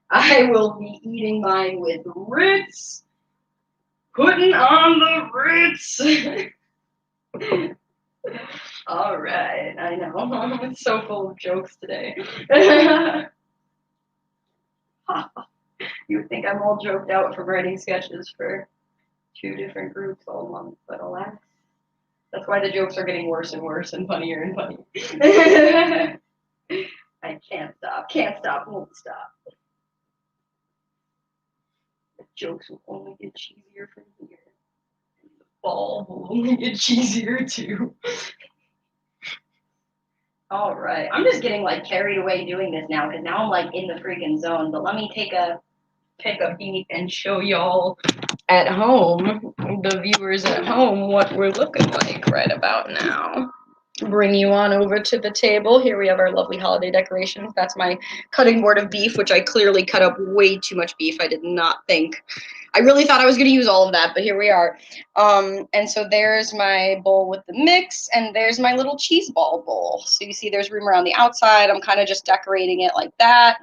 I will be eating mine with Ritz. Putting on the Ritz. All right, I know. I'm so full of jokes today. You would think I'm all joked out from writing sketches for 2 different groups all month, but alas. That's why the jokes are getting worse and worse and funnier and funnier. I can't stop, won't stop. The jokes will only get cheesier from here. The ball will only get cheesier too. All right, I'm just getting like carried away doing this now because now I'm like in the freaking zone. But let me pick a beat and show y'all at home, the viewers at home, what we're looking like right about now. Bring you on over to the table. Here we have our lovely holiday decorations. That's my cutting board of beef, which I clearly cut up way too much beef. I did not think. I really thought I was going to use all of that, but here we are. And so there's my bowl with the mix, and there's my little cheese ball bowl. So you see there's room around the outside. I'm kind of just decorating it like that.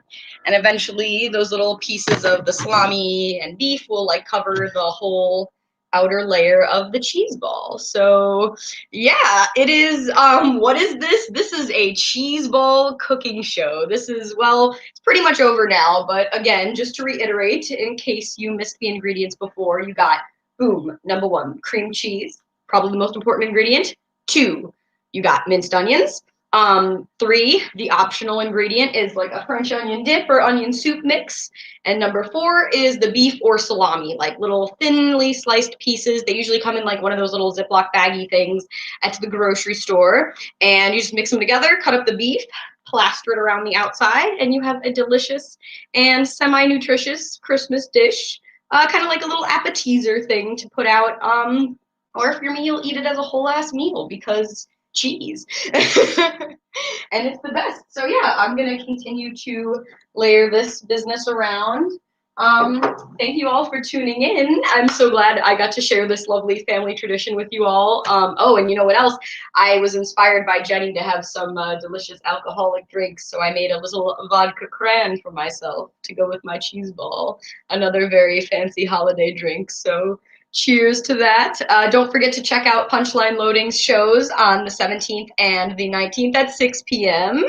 And eventually those little pieces of the salami and beef will like cover the whole outer layer of the cheese ball. So yeah, it is, what is this? This is a cheese ball cooking show. This is, well, it's pretty much over now, but again, just to reiterate, in case you missed the ingredients before, you got, boom, number 1, cream cheese, probably the most important ingredient. 2, you got minced onions. 3, the optional ingredient is like a French onion dip or onion soup mix. And number 4 is the beef or salami, like little thinly sliced pieces. They usually come in like one of those little Ziploc baggy things at the grocery store. And you just mix them together, cut up the beef, plaster it around the outside, and you have a delicious and semi-nutritious Christmas dish. Kind of like a little appetizer thing to put out. Or if you're me, you'll eat it as a whole ass meal because cheese. And it's the best. So yeah, I'm gonna continue to layer this business around. Thank you all for tuning in. I'm so glad I got to share this lovely family tradition with you all. Oh, and you know what else? I was inspired by Jenny to have some delicious alcoholic drinks, so I made a little vodka cran for myself to go with my cheese ball. Another very fancy holiday drink. So cheers to that. Don't forget to check out Punchline Loading's shows on the 17th and the 19th at 6 p.m.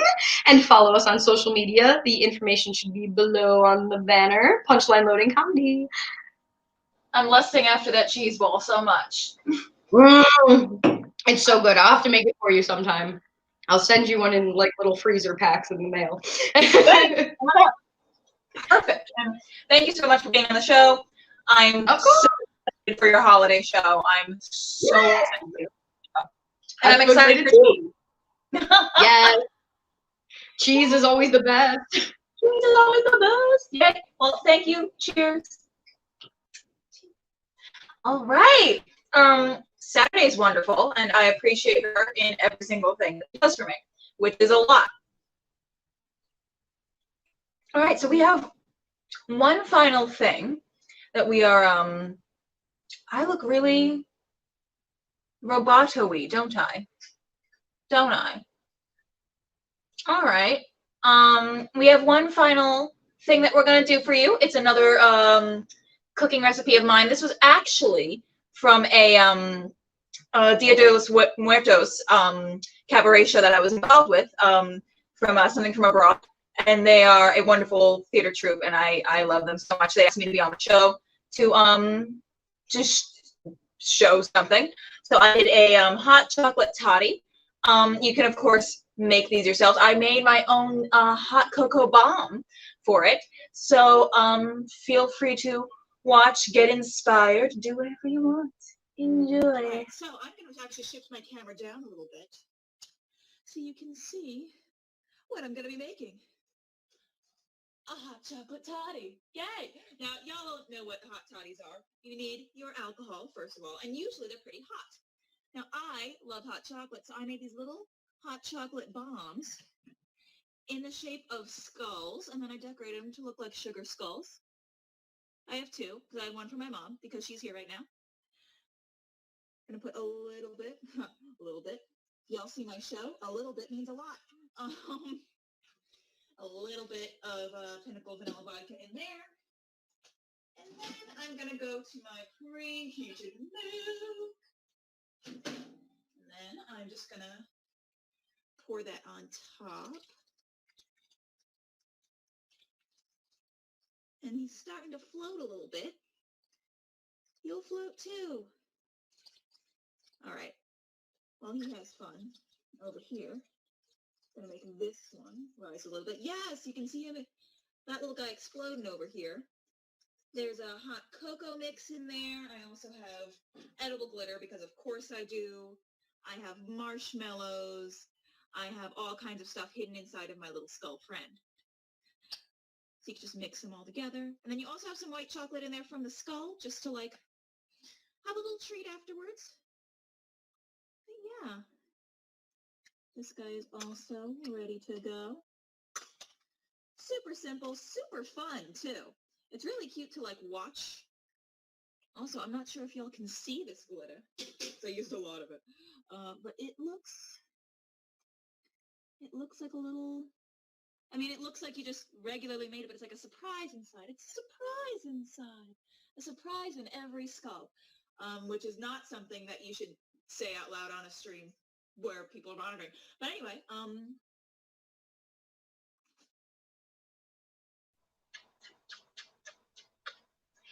And follow us on social media. The information should be below on the banner. Punchline Loading Comedy. I'm lusting after that cheese ball so much. It's so good. I'll have to make it for you sometime. I'll send you one in like little freezer packs in the mail. Perfect. And thank you so much for being on the show. I'm so excited for your holiday show. I'm so excited. And I'm excited for you. Yes. Cheese is always the best. Cheese is always the best. Yay. Well, thank you. Cheers. All right. Saturday's wonderful, and I appreciate her in every single thing that she does for me, which is a lot. All right, so we have one final thing that we are, I look really roboto-y, don't I? Don't I? All right. We have one final thing that we're going to do for you. It's another cooking recipe of mine. This was actually from a Dia de los Muertos cabaret show that I was involved with, from Something from Abroad. And they are a wonderful theater troupe, and I love them so much. They asked me to be on the show to show something. So I did a hot chocolate toddy. You can, of course, make these yourselves. I made my own hot cocoa bomb for it. So feel free to watch, get inspired, do whatever you want. Enjoy. Right, so I'm going to actually shift my camera down a little bit so you can see what I'm going to be making. A hot chocolate toddy. Yay! Now, y'all don't know what hot toddies are. You need your alcohol, first of all, and usually they're pretty hot. Now, I love hot chocolate, so I made these little hot chocolate bombs in the shape of skulls, and then I decorated them to look like sugar skulls. I have two, because I have one for my mom, because she's here right now. I'm going to put a little bit, a little bit. Y'all see my show? A little bit means a lot. A little bit of Pinnacle Vanilla Vodka in there. And then I'm going to go to my preheated milk. And then I'm just going to pour that on top. And he's starting to float a little bit. You'll float too. All right. While he has fun over here, I'm going to make this one rise a little bit. Yes, you can see him, that little guy exploding over here. There's a hot cocoa mix in there. I also have edible glitter because of course I do. I have marshmallows. I have all kinds of stuff hidden inside of my little skull friend. So you can just mix them all together. And then you also have some white chocolate in there from the skull just to like have a little treat afterwards. But yeah. This guy is also ready to go. Super simple, super fun too. It's really cute to like watch. Also, I'm not sure if y'all can see this glitter. I used a lot of it. But it looks like a little, I mean, it looks like you just regularly made it, but it's like a surprise inside. It's a surprise inside. A surprise in every skull. which is not something that you should say out loud on a stream where people are monitoring. But anyway,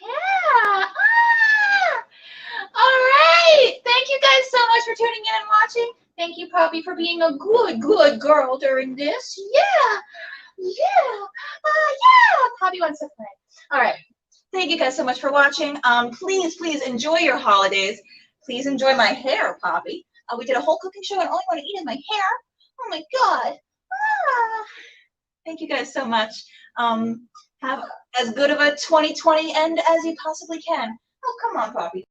Yeah. All right. Thank you guys so much for tuning in and watching. Thank you, Poppy, for being a good girl during this. Yeah. Yeah. Poppy wants to play. All right. Thank you guys so much for watching. Please enjoy your holidays. Please enjoy my hair, Poppy. We did a whole cooking show and all I want to eat is my hair. Oh my God. Thank you guys so much. Have as good of a 2020 end as you possibly can. Oh, come on, Poppy.